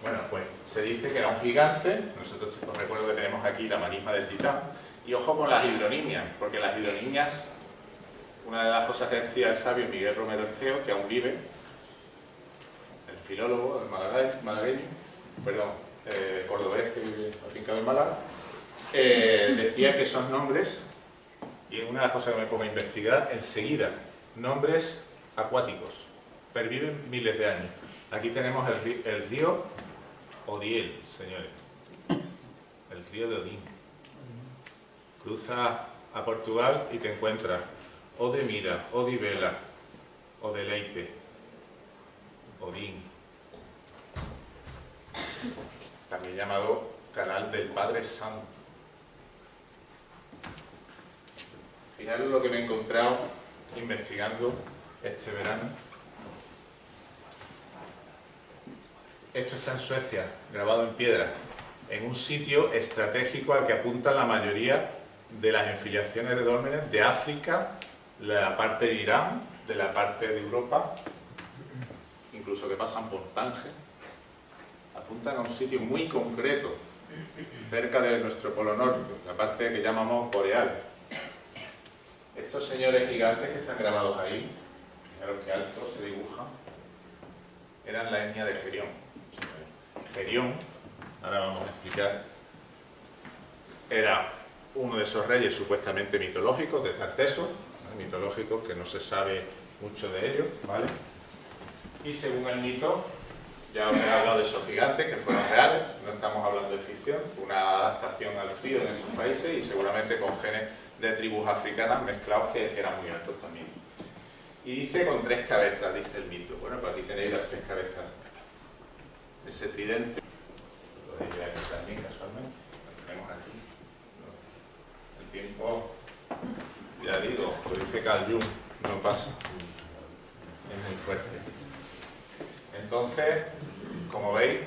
Bueno, pues se dice que era un gigante. Nosotros os recuerdo que tenemos aquí la marisma del Titán. Y ojo con las hidronimias, porque las hidronimias, una de las cosas que decía el sabio Miguel Romero Esteo, que aún vive, el filólogo, el malagueño, cordobés que vive afincado en Málaga, decía que son nombres, y es una de las cosas que me pongo a investigar, enseguida, nombres acuáticos, perviven miles de años. Aquí tenemos el río Odiel, señores, el río de Odín. Cruza a Portugal y te encuentras Odemira, Odivela, Odeleite, Odín. También llamado Canal del Padre Santo. Fijaros lo que me he encontrado investigando este verano. Esto está en Suecia, grabado en piedra, en un sitio estratégico al que apuntan la mayoría de las enfiliaciones de dólmenes de África, de la parte de Irán, de la parte de Europa, incluso que pasan por Tánger. Apuntan a un sitio muy concreto, cerca de nuestro polo norte, la parte que llamamos boreal. Estos señores gigantes que están grabados ahí, fijaros que altos se dibujan, eran la etnia de Gerión. Gerión, ahora vamos a explicar, era uno de esos reyes supuestamente mitológicos de Tarteso, mitológicos que no se sabe mucho de ellos, ¿vale? Y según el mito, ya os he hablado de esos gigantes que fueron reales, no estamos hablando de ficción, fue una adaptación al frío en esos países y seguramente con genes de tribus africanas mezclados que eran muy altos también. Y dice con 3 cabezas, dice el mito. Bueno, pues aquí tenéis las 3 cabezas. Ese tridente, lo podéis ver aquí también casualmente, lo tenemos aquí. El tiempo, ya digo, lo dice Carl Jung, no pasa, es muy fuerte. Entonces, como veis,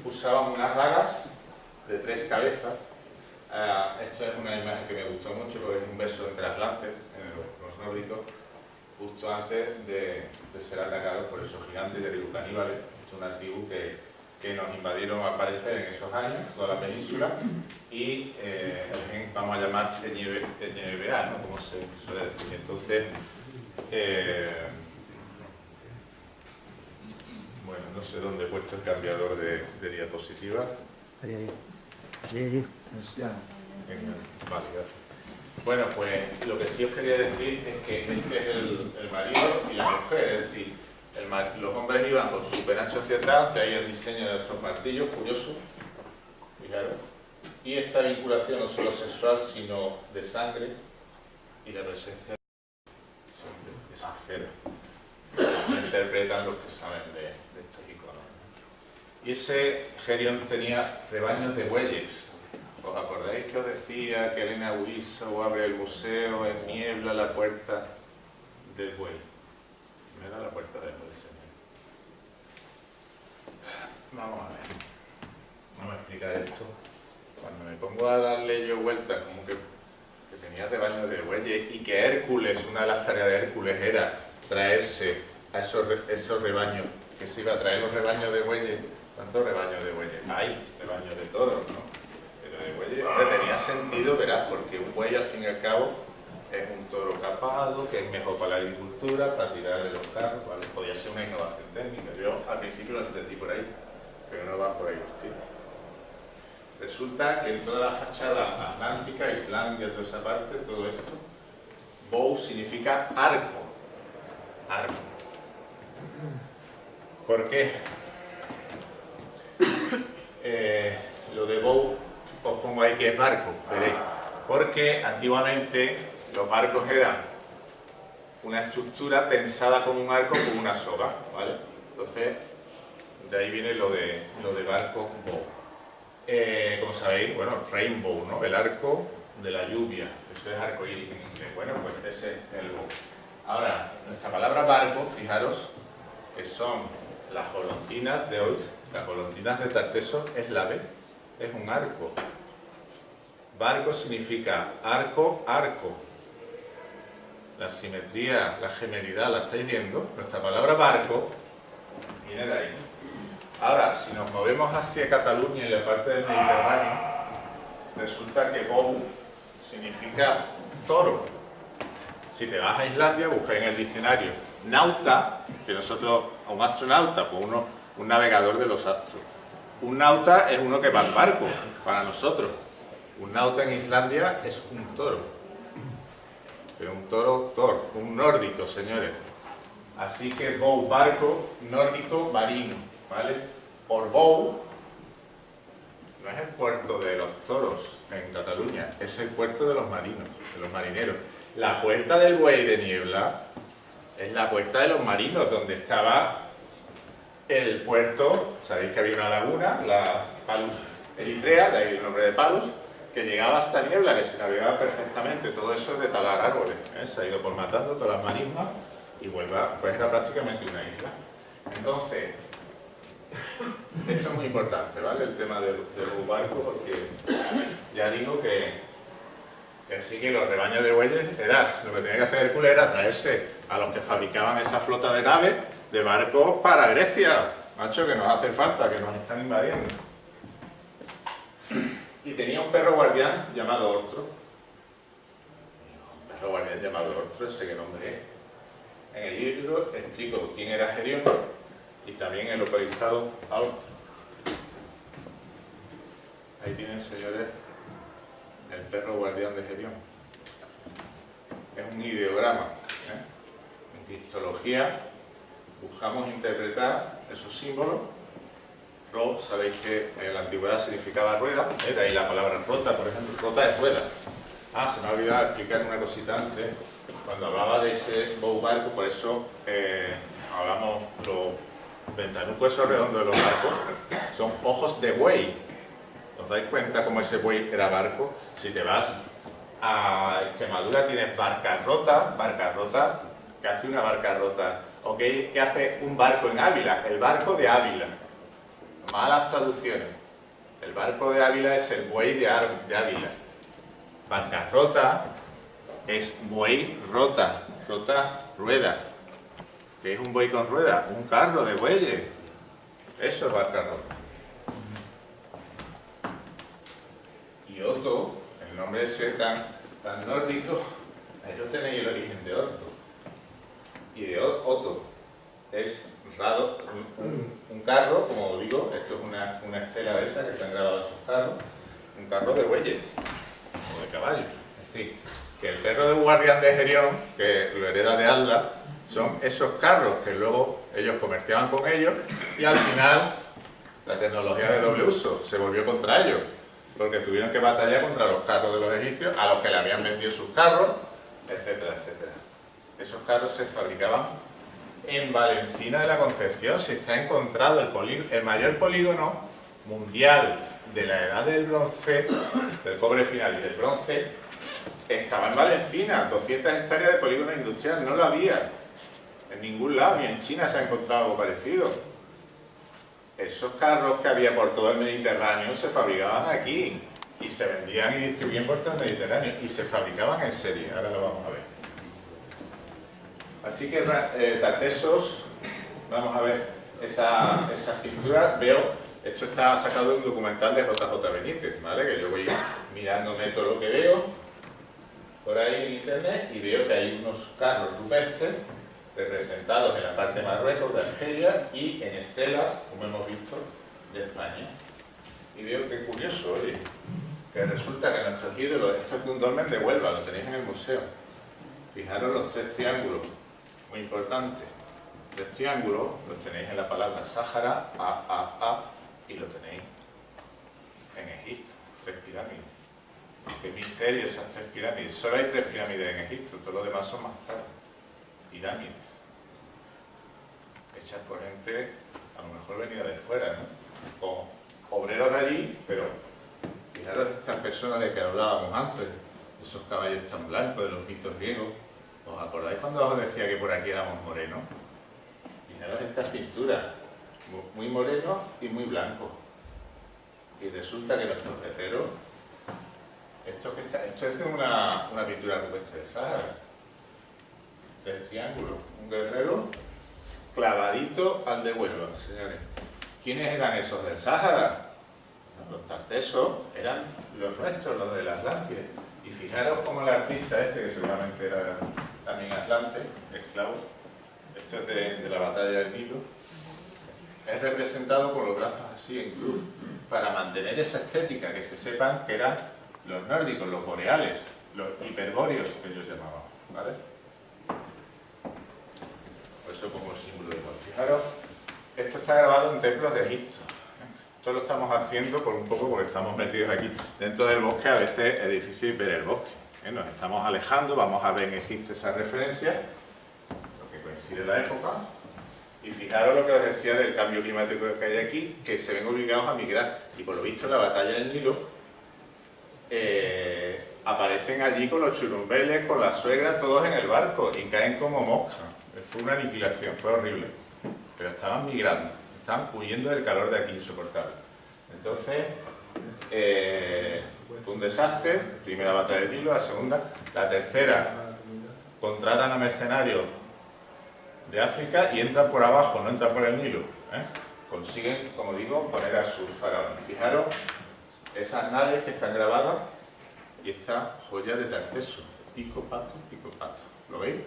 usaban unas dagas de 3 cabezas. Esto es una imagen que me gustó mucho porque es un verso entre atlantes, en los nórdicos, justo antes de ser atacados por esos gigantes, de tribu caníbales. Es una tribu que nos invadieron al parecer en esos años, toda la península, y vamos a llamar Eñeveá, ¿no? Como se suele decir. Entonces, bueno, no sé dónde he puesto el cambiador de diapositiva. Ahí. Vale, gracias. Bueno, pues lo que sí os quería decir es que este es el marido y la mujer, es decir, los hombres iban con su penacho hacia atrás, de ahí el diseño de nuestros martillos, curioso, fijaros, y esta vinculación no solo sexual, sino de sangre y la presencia de esa esfera. Lo interpretan los que saben de estos iconos. Y ese Gerión tenía rebaños de bueyes. ¿Os acordáis que os decía que Elena Wisow abre el museo en niebla la puerta del buey? Me da la puerta del buey, señor. Vamos a ver. Vamos a explicar esto. Cuando me pongo a darle yo vueltas, como que tenía rebaños de bueyes y que Hércules, una de las tareas de Hércules era traerse a esos rebaños, que se iba a traer los rebaños de bueyes. ¿Cuántos rebaños de bueyes? Hay rebaños de toros, ¿no? De bueyes, tenía sentido, verás, porque un buey al fin y al cabo es un toro capado, que es mejor para la agricultura, para tirar de los carros, ¿vale? Podía ser una innovación técnica. Yo al principio lo entendí por ahí, pero no va por ahí, ¿sí? Resulta que en toda la fachada atlántica, Islandia, toda esa parte, todo esto, bow significa arco. Arco. ¿Por qué? Lo de bow os pongo ahí que es barco, veréis, porque antiguamente los barcos eran una estructura tensada con un arco con una soga, ¿vale? Entonces, de ahí viene lo de barco bow. Como sabéis, bueno, rainbow, ¿no? El arco de la lluvia, eso es arco iris en inglés. Bueno, pues ese es el bow. Ahora, nuestra palabra barco, fijaros, que son las golondrinas de hoy, las golondrinas de Tarteso, es la B. Es un arco. Barco significa arco, arco. La simetría, la gemelidad, ¿la estáis viendo? Nuestra palabra barco viene de ahí. Ahora, si nos movemos hacia Cataluña y la parte del Mediterráneo, resulta que bow significa toro. Si te vas a Islandia, busca en el diccionario nauta, que nosotros, a un astronauta, pues un navegador de los astros. Un nauta es uno que va al barco, para nosotros. Un nauta en Islandia es un toro. Pero un toro, un nórdico, señores. Así que bow, barco, nórdico, marino, ¿vale? Por bow, no es el puerto de los toros en Cataluña, es el puerto de los marinos, de los marineros. La puerta del buey de niebla es la puerta de los marinos, donde estaba el puerto. Sabéis que había una laguna, la Palus Eritrea, de ahí el nombre de Palus, que llegaba hasta Niebla, que se navegaba perfectamente. Todo eso es de talar árboles, ¿eh? Se ha ido por matando todas las marismas y vuelve, pues era prácticamente una isla. Entonces, esto es muy importante, ¿vale? El tema del barco, porque ya digo que sí, que los rebaños de bueyes era, lo que tenía que hacer Hércules era traerse a los que fabricaban esa flota de naves, de barcos para Grecia, macho, que nos hace falta, que nos están invadiendo. Y tenía un perro guardián llamado Ortro. Un perro guardián llamado Ortro, ese que nombre es. En el libro explico quién era Gerión y también he localizado a Ortro. Ahí tienen, señores, el perro guardián de Gerión. Es un ideograma, ¿eh? En cristología buscamos interpretar esos símbolos. Ro, sabéis que en la antigüedad significaba rueda, de ahí la palabra rota, por ejemplo, rota es rueda. Se me ha olvidado explicar una cosita antes, cuando hablaba de ese bow barco, por eso hablamos los ventanucos esos redondos de los barcos, son ojos de buey. ¿Os dais cuenta cómo ese buey era barco? Si te vas a Extremadura tienes barcarrota, ¿qué hace una barcarrota? ¿O qué hace un barco en Ávila? El barco de Ávila. Malas traducciones. El barco de Ávila es el buey de Ávila. Bancarrota es buey rota, rota, rueda. ¿Qué es un buey con rueda? Un carro de bueyes. Eso es bancarrota. Y Otto, el nombre ese tan nórdico, ahí lo tenéis el origen de Otto. Y de Otto es raro, un carro, como digo, esto es una estela de esa que se han grabado en sus carros, un carro de bueyes o de caballos. Es decir, que el perro de guardián de Gerión, que lo hereda de Atlas, son esos carros que luego ellos comerciaban con ellos y al final la tecnología de doble uso se volvió contra ellos, porque tuvieron que batallar contra los carros de los egipcios, a los que le habían vendido sus carros, etcétera, etcétera. Esos carros se fabricaban en Valencina de la Concepción. Se está encontrado el mayor polígono mundial de la edad del bronce, del cobre final y del bronce, estaba en Valencina. 200 hectáreas de polígono industrial, no lo había en ningún lado, ni en China se ha encontrado algo parecido. Esos carros que había por todo el Mediterráneo se fabricaban aquí y se vendían y distribuían por todo el Mediterráneo y se fabricaban en serie. Ahora lo vamos a ver. Así que Tartessos, vamos a ver esas pinturas. Veo, esto está sacado de un documental de JJ Benítez, ¿vale? Que yo voy mirándome todo lo que veo por ahí en internet y veo que hay unos carros rupestres representados en la parte de Marruecos, de Argelia y en estelas, como hemos visto, de España. Y veo que curioso, oye, que resulta que nuestros ídolos, esto es de un dolmen de Huelva, lo tenéis en el museo. Fijaros los tres triángulos, muy importante. Tres triángulos, los tenéis en la palabra Sáhara, A, y lo tenéis en Egipto, tres pirámides. Qué misterio esas tres pirámides. Solo hay tres pirámides en Egipto, todo lo demás son más tarde. Pirámides. Hechas por gente, a lo mejor venida de fuera, ¿no? Como obreros de allí, pero fijaros estas personas de que hablábamos antes, esos caballos tan blancos de los mitos griegos. ¿Os acordáis cuando os decía que por aquí éramos morenos? Fijaros estas pinturas, muy morenos y muy blancos. Y resulta que nuestros guerreros, esto es una pintura rupestre de Sáhara. Tres triángulos, un guerrero clavadito al de Huelva, señores. ¿Quiénes eran esos del Sáhara? Los Tartessos eran los nuestros, los de la Atlántida. Y fijaros como el artista este, que seguramente era también atlante, esclavo, esto es de la batalla del Nilo, es representado con los brazos así en cruz, para mantener esa estética, que se sepan que eran los nórdicos, los boreales, los hiperbóreos que ellos llamaban, ¿vale? Por eso pongo el símbolo de igual. Fijaros, esto está grabado en templos de Egipto. Esto lo estamos haciendo por un poco porque estamos metidos aquí dentro del bosque. A veces es difícil ver el bosque. Nos estamos alejando, vamos a ver en Egipto esa referencia, porque coincide la época. Y fijaros lo que os decía del cambio climático que hay aquí, que se ven obligados a migrar. Y por lo visto en la batalla del Nilo aparecen allí con los churumbeles, con la suegra, todos en el barco y caen como moscas. Fue una aniquilación, fue horrible. Pero estaban migrando, estaban huyendo del calor de aquí insoportable. Entonces, fue un desastre. Primera batalla del Nilo, la segunda. La tercera, contratan a mercenarios de África y entran por abajo, no entran por el Nilo. Consiguen, como digo, poner a sus faraones. Fijaros esas naves que están grabadas y esta joya de Tartessos. Pico, pato, pico, pato. ¿Lo veis?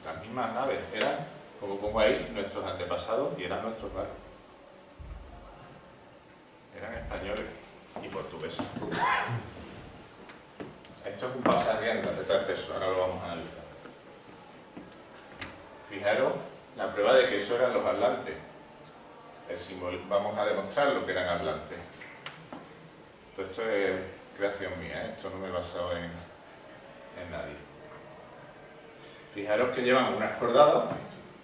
Las mismas naves eran, como pongo ahí, nuestros antepasados y eran nuestros barcos. Eran españoles y portugueses. Esto es un pasarriendas de Tartessos, ahora lo vamos a analizar. Fijaros la prueba de que eso eran los atlantes. El símbolo, vamos a demostrarlo que eran atlantes. Todo esto es creación mía, esto no me he basado en nadie. Fijaros que llevan unas cordadas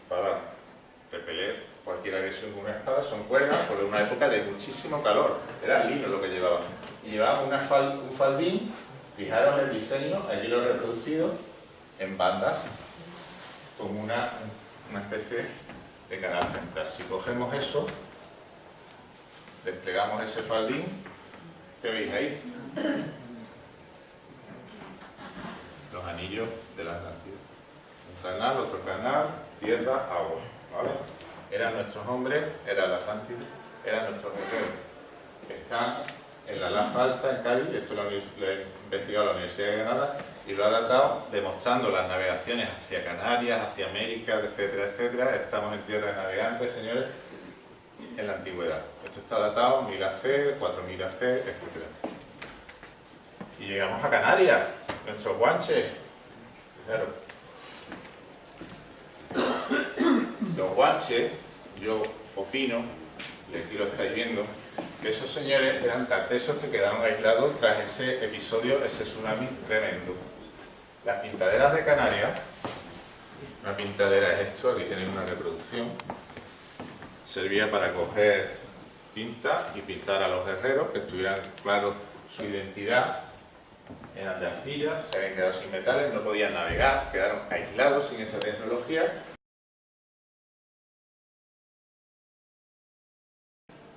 para repeler cualquier agresión con una espada, son cuerdas por una época de muchísimo calor, era lino lo que llevaban. Y llevaban un faldín, fijaros el diseño, aquí lo he reproducido, en bandas, con una especie de canal central. Si cogemos eso, desplegamos ese faldín que veis ahí. Los anillos de la Atlántida. Un canal, otro canal, tierra, agua. ¿Vale? Eran nuestros hombres, era la Atlántida, eran nuestros guerreros. Están en la Laja Alta, en Cádiz, esto lo he investigado la Universidad de Granada y lo ha datado demostrando las navegaciones hacia Canarias, hacia América, etcétera, etcétera. Estamos en tierra de navegantes, señores, en la antigüedad. Esto está datado 1000 AC, 4000 AC, etcétera, etcétera. Y llegamos a Canarias, nuestros guanches. Claro. Los guanches, yo opino, y aquí lo estáis viendo, que esos señores eran tartesos que quedaron aislados tras ese episodio, ese tsunami tremendo. Las pintaderas de Canarias, una pintadera es esto, aquí tenéis una reproducción, servía para coger tinta y pintar a los guerreros, que estuvieran claro su identidad. Eran de arcilla, se habían quedado sin metales, no podían navegar, quedaron aislados sin esa tecnología.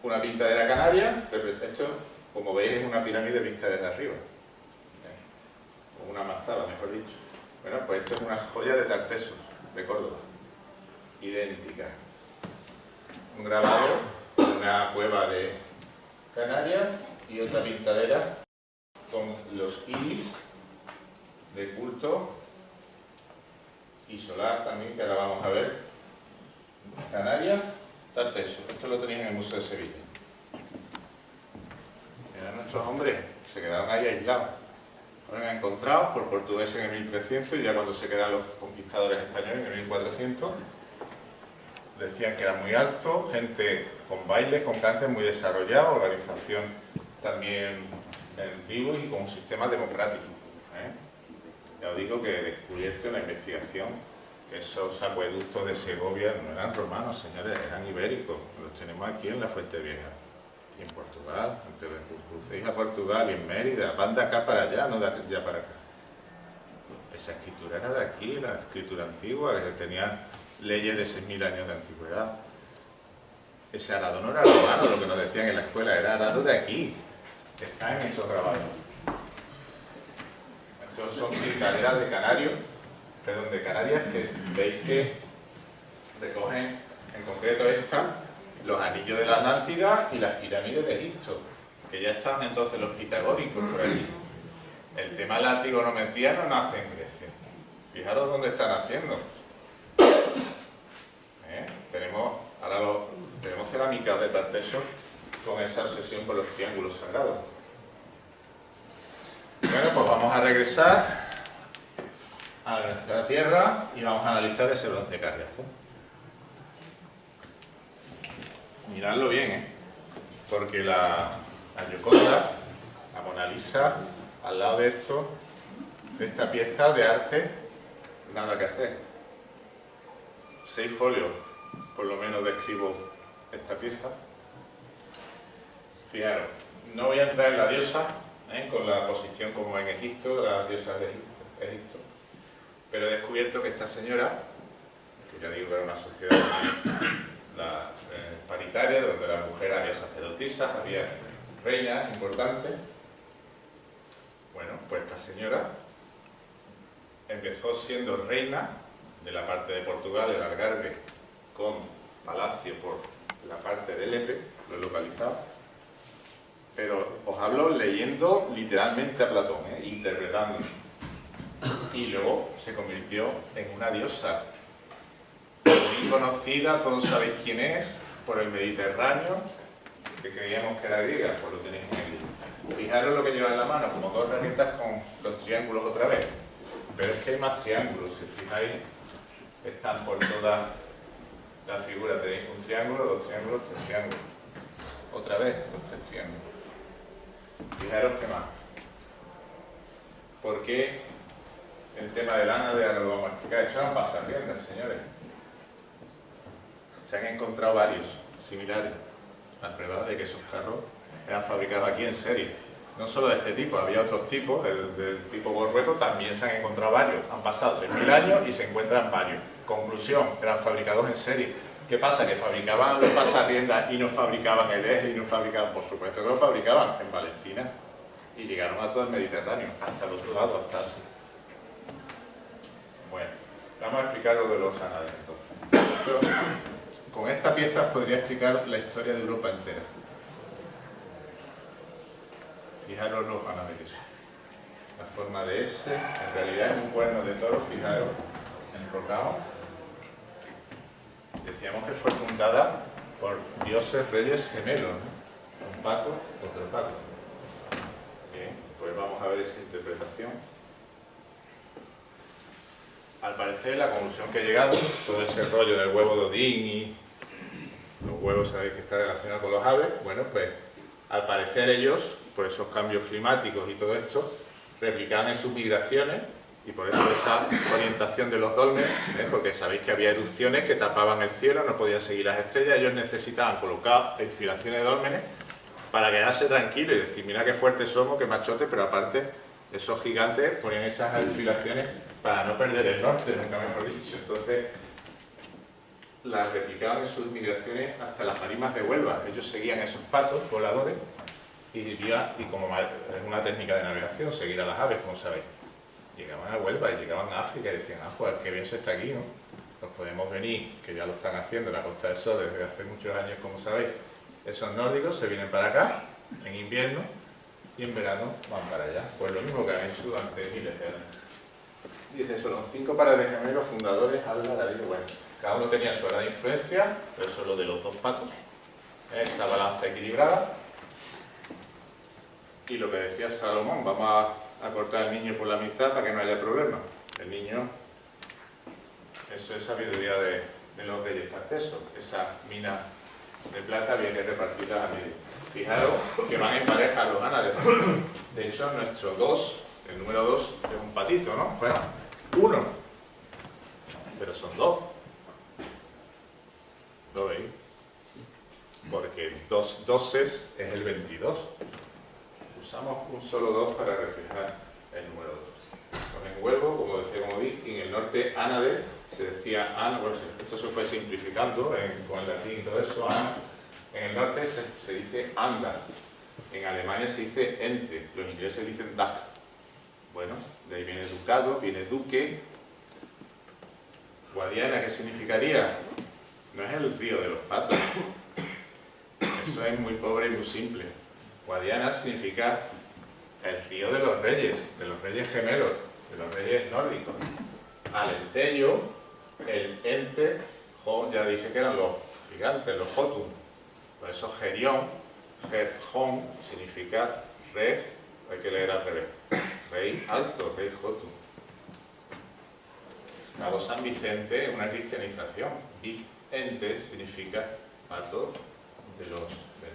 Una pintadera canaria, pero esto, como veis, es una pirámide vista desde arriba. O una mastaba, mejor dicho. Bueno, pues esto es una joya de Tartesos, de Córdoba. Idéntica. Un grabado, una cueva de Canarias y otra pintadera con los iris de culto y solar también, que ahora vamos a ver. Canarias, Tartesos. Esto lo tenéis en el Museo de Sevilla. Eran nuestros hombres, se quedaron ahí aislados. Fueron encontrados por portugueses en el 1300 y ya cuando se quedan los conquistadores españoles en el 1400 decían que era muy alto, gente con bailes, con cantes muy desarrollado, organización también en tribus y con un sistema democrático. Ya os digo que he descubierto en la investigación que esos acueductos de Segovia no eran romanos, señores, eran ibéricos. Los tenemos aquí en la Fuente Vieja y en Portugal. Entonces, crucéis a Portugal y en Mérida, van de acá para allá, no de allá para acá. Esa escritura era de aquí, la escritura antigua, que tenía leyes de 6000 años de antigüedad. Ese arado no era romano, lo que nos decían en la escuela, era arado de aquí. Está en esos grabados. Estos son pintaderas de Canarios, perdón, de Canarias, que veis que recogen, en concreto esta, los anillos de la Atlántida y las pirámides de Egipto, que ya estaban entonces los pitagóricos por allí. El tema de la trigonometría no nace en Grecia. Fijaros dónde está naciendo. Tenemos cerámicas de Tartesos con esa obsesión por los triángulos sagrados. Bueno, pues vamos a regresar a nuestra tierra y vamos a analizar ese bronce Carriazo. Miradlo bien, porque la Gioconda, la Mona Lisa, al lado de esto, de esta pieza de arte, nada que hacer. 6 folios, por lo menos describo esta pieza. Fijaros, no voy a entrar en la diosa, con la posición como en Egipto, las diosas de Egipto, pero he descubierto que esta señora, que ya digo que era una sociedad paritaria, donde la mujer había sacerdotisas, había reinas importantes. Bueno, pues esta señora empezó siendo reina de la parte de Portugal, el Algarve, con palacio por la parte de Lepe, lo he localizado, pero os hablo leyendo literalmente a Platón, interpretando. Y luego se convirtió en una diosa muy conocida, todos sabéis quién es, por el Mediterráneo, que creíamos que era griega, pues lo tenéis en el libro. Fijaros lo que lleva en la mano, como 2 raquetas con los triángulos otra vez. Pero es que hay más triángulos, si fijáis, están por toda la figura. Tenéis un triángulo, 2 triángulos, 3 triángulos. Otra vez, los 3 triángulos. Fijaros qué más. ¿Por qué el tema del ánade? Ahora lo vamos a explicar. Esto eran pasarriendas, señores. Se han encontrado varios similares. La prueba de que esos carros eran fabricados aquí en serie. No solo de este tipo, había otros tipos, del tipo Borrueco, también se han encontrado varios. Han pasado 3000 años y se encuentran varios. Conclusión, eran fabricados en serie. ¿Qué pasa? Que fabricaban los pasarriendas y no fabricaban el eje y no fabricaban, por supuesto que lo fabricaban en Valencina. Y llegaron a todo el Mediterráneo, hasta el otro lado, hasta Asia. Bueno, vamos a explicar lo de los ánades entonces. Con esta pieza podría explicar la historia de Europa entera. Fijaros los ánades. La forma de S, en realidad es un cuerno de toro, fijaros, enrocado. Decíamos que fue fundada por dioses reyes gemelos, ¿no? Un pato, otro pato. Bien, pues vamos a ver esa interpretación. Al parecer, la conclusión que he llegado, todo ese rollo del huevo de Odín y los huevos sabéis que está relacionado con los aves, bueno, pues al parecer ellos, por esos cambios climáticos y todo esto, replicaban en sus migraciones, y por eso esa orientación de los dólmenes, porque sabéis que había erupciones que tapaban el cielo, no podían seguir las estrellas, ellos necesitaban colocar infilaciones de dólmenes para quedarse tranquilos y decir, mira qué fuertes somos, qué machotes, pero aparte esos gigantes ponían esas infilaciones para no perder el norte, nunca mejor dicho. Entonces las replicaban en sus migraciones hasta las marismas de Huelva. Ellos seguían esos patos voladores y como es una técnica de navegación, seguir a las aves, como sabéis. Llegaban a Huelva y llegaban a África y decían, pues qué bien se está aquí, ¿no? Nos podemos venir, que ya lo están haciendo en la Costa del Sol desde hace muchos años, como sabéis. Esos nórdicos se vienen para acá en invierno y en verano van para allá. Pues lo mismo que han hecho durante miles de años. Dice, son los 5 pares de gemelos fundadores bueno, cada uno tenía su área de influencia, pero eso es lo de los dos patos. Esa balanza equilibrada. Y lo que decía Salomón, vamos a cortar al niño por la mitad para que no haya problema. El niño, eso es sabiduría de los reyes Tartesos. Esa mina de plata viene repartida a medio. Fijaros que van en pareja los ánades. De hecho, nuestro 2, el número 2 es un patito, ¿no? Bueno, 1, pero son 2. ¿Lo veis? Porque 2 doses es el 22. Usamos un solo 2 para reflejar el número 2. Pues en Huelvo, como decía Comodín, y en el norte ánade se decía ana, bueno, esto se fue simplificando con el latín y todo eso, ana. En el norte se dice anda, en Alemania se dice ente, los ingleses dicen duck. Bueno, de ahí viene ducado, viene duque. Guadiana, ¿qué significaría? No es el río de los patos. Eso es muy pobre y muy simple. Guadiana significa el río de los reyes gemelos, de los reyes nórdicos. Alentejo, el ente, ya dije que eran los gigantes, los Jotun. Por eso Gerión, Gerjón, significa rey, hay que leer al revés. Rey alto, rey Jotun. Cabo San Vicente es una cristianización. Ente significa pato del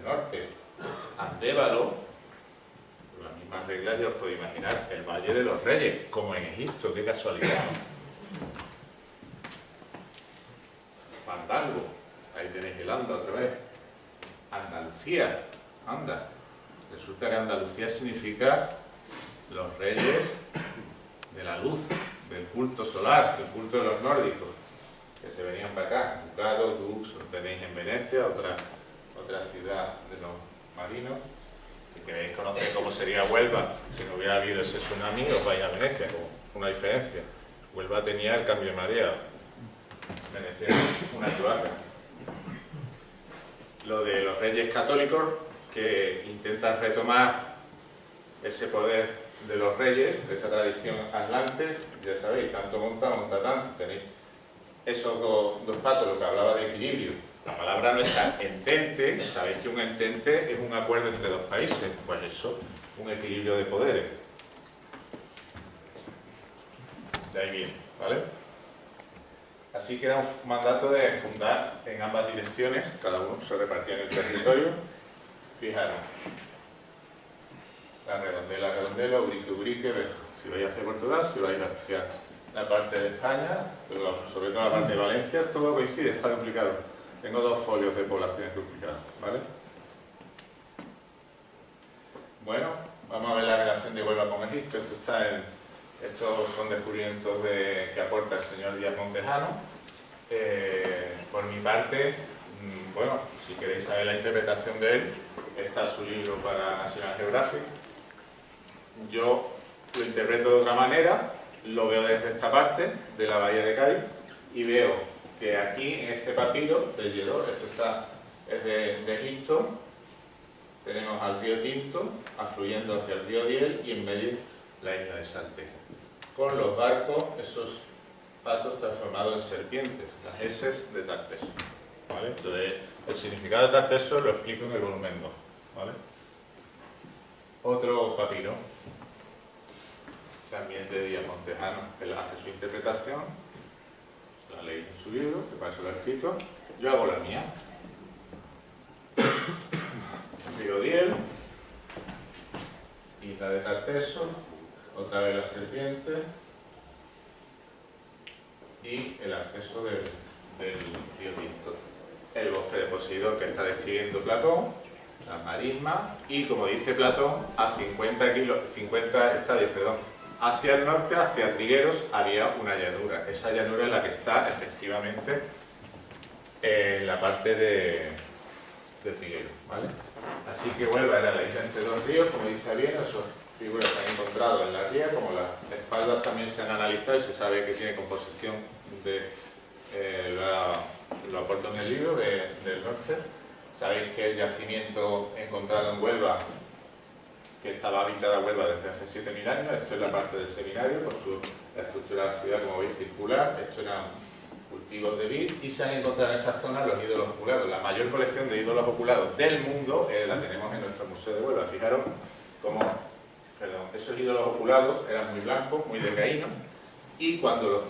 norte. Andévalo, por las mismas reglas ya os podéis imaginar, el Valle de los Reyes, como en Egipto, qué casualidad. Fandango, ahí tenéis el anda otra vez. Andalucía, anda. Resulta que Andalucía significa los reyes de la luz, del culto solar, del culto de los nórdicos, que se venían para acá. Ducado, Dux, lo tenéis en Venecia, otra ciudad de los marinos. Si queréis conocer cómo sería Huelva si no hubiera habido ese tsunami, os vais a Venecia, con una diferencia. Huelva tenía el cambio de marea, Venecia una cloaca. Lo de los reyes católicos, que intentan retomar ese poder de los reyes, de esa tradición atlante, ya sabéis, tanto monta tanto, tenéis esos dos patos, lo que hablaba de equilibrio. La palabra nuestra, entente, sabéis que un entente es un acuerdo entre dos países, pues eso, un equilibrio de poderes. De ahí viene, ¿vale? Así que era un mandato de fundar en ambas direcciones, cada uno se repartía en el territorio. Fijaros, la redondela, ubrique, si vais hacia Portugal, si vais hacia la parte de España, sobre todo la parte de Valencia, todo coincide, está duplicado. Tengo 2 folios de poblaciones duplicadas, ¿vale? Bueno, vamos a ver la relación de Huelva con Egipto. Estos son descubrimientos que aporta el señor Díaz Montejano. Por por mi parte, bueno, si queréis saber la interpretación de él, está su libro para National Geographic. Yo lo interpreto de otra manera, lo veo desde esta parte de la bahía de Cádiz y veo que aquí en este papiro del Lledó, esto es de Egipto, tenemos al río Tinto afluyendo hacia el río Diel y en medio la isla de Salté, con los barcos, esos patos transformados en serpientes, las heces de Tarteso, ¿vale? Entonces, el significado de Tarteso lo explico en el volumen 2, ¿vale? Otro papiro, también de Díaz Montejano, él hace su interpretación, la leí en su libro, que para eso lo ha escrito, yo hago la mía. Río Diel, isla de Tarteso, otra vez la serpiente y el acceso del río Tinto. El bosque de Poseidón que está describiendo Platón, las marismas y, como dice Platón, a 50 estadios, hacia el norte, hacia Trigueros, había una llanura. Esa llanura es la que está efectivamente en la parte de Trigueros, ¿vale? Así que Huelva era la isla entre dos ríos, como dice bien, esas figuras se han encontrado en la ría, como las espaldas también se han analizado y se sabe que tiene composición de lo aporto en el libro del norte. Sabéis que el yacimiento encontrado en Huelva, que estaba habitada Huelva desde hace 7.000 años, esto es la parte del seminario, con su estructura de la ciudad, como veis, circular, esto eran cultivos de vid y se han encontrado en esa zona los ídolos oculados. La mayor colección de ídolos oculados del mundo la tenemos en nuestro museo de Huelva. Fijaros cómo, esos ídolos oculados eran muy blancos, muy decaínos, y cuando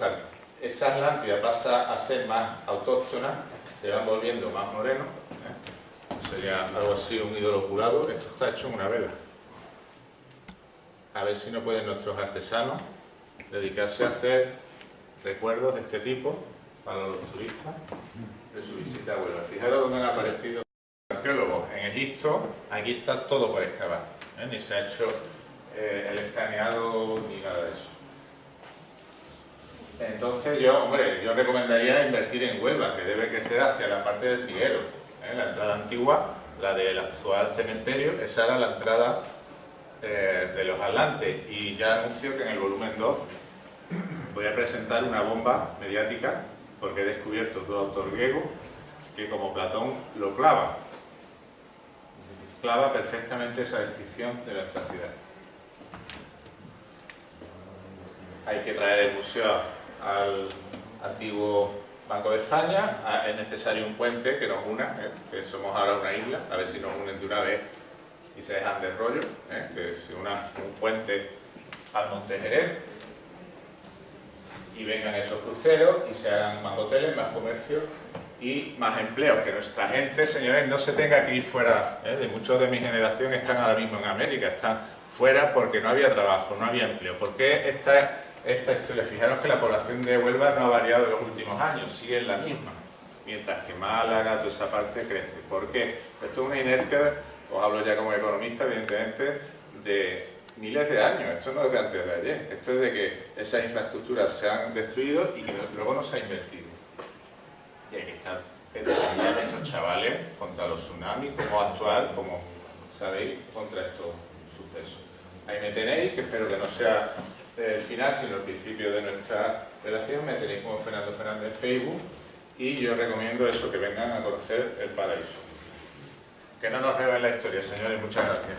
esa Atlántida pasa a ser más autóctona, se van volviendo más morenos, sería algo así un ídolo oculado. Esto está hecho en una vela. A ver si no pueden nuestros artesanos dedicarse a hacer recuerdos de este tipo para los turistas de su visita a Huelva. Fijaros dónde han aparecido los arqueólogos. En Egipto, aquí está todo por excavar, ni se ha hecho el escaneado ni nada de eso. Entonces yo recomendaría invertir en Huelva, que debe crecer hacia la parte del Triguero. La entrada antigua, la del actual cementerio, esa era la entrada de los Atlantes, y ya anuncio que en el volumen 2 voy a presentar una bomba mediática, porque he descubierto otro autor griego que, como Platón, lo clava perfectamente esa descripción de nuestra ciudad. Hay que traer el museo al antiguo Banco de España, es necesario un puente que nos una, que somos ahora una isla, a ver si nos unen de una vez y se dejan de rollo, que se una un puente al Monte Jerez y vengan esos cruceros y se hagan más hoteles, más comercios y más empleos, que nuestra gente, señores, no se tenga que ir fuera, de muchos de mi generación están ahora mismo en América, están fuera porque no había trabajo, no había empleo. ¿Por qué esta historia? Fijaros que la población de Huelva no ha variado en los últimos años, sigue en la misma, mientras que Málaga, toda esa parte crece. ¿Por qué? Esto es una inercia, os hablo ya como economista, evidentemente, de miles de años. Esto no es de antes de ayer, esto es de que esas infraestructuras se han destruido y que luego no se ha invertido. Y hay que estar preparando a estos chavales contra los tsunamis, cómo actuar, como sabéis, contra estos sucesos. Ahí me tenéis, que espero que no sea el final, sino el principio de nuestra relación. Me tenéis como Fernando Fernández en Facebook y yo recomiendo eso, que vengan a conocer el paraíso. Que no nos reven la historia, señores. Muchas gracias.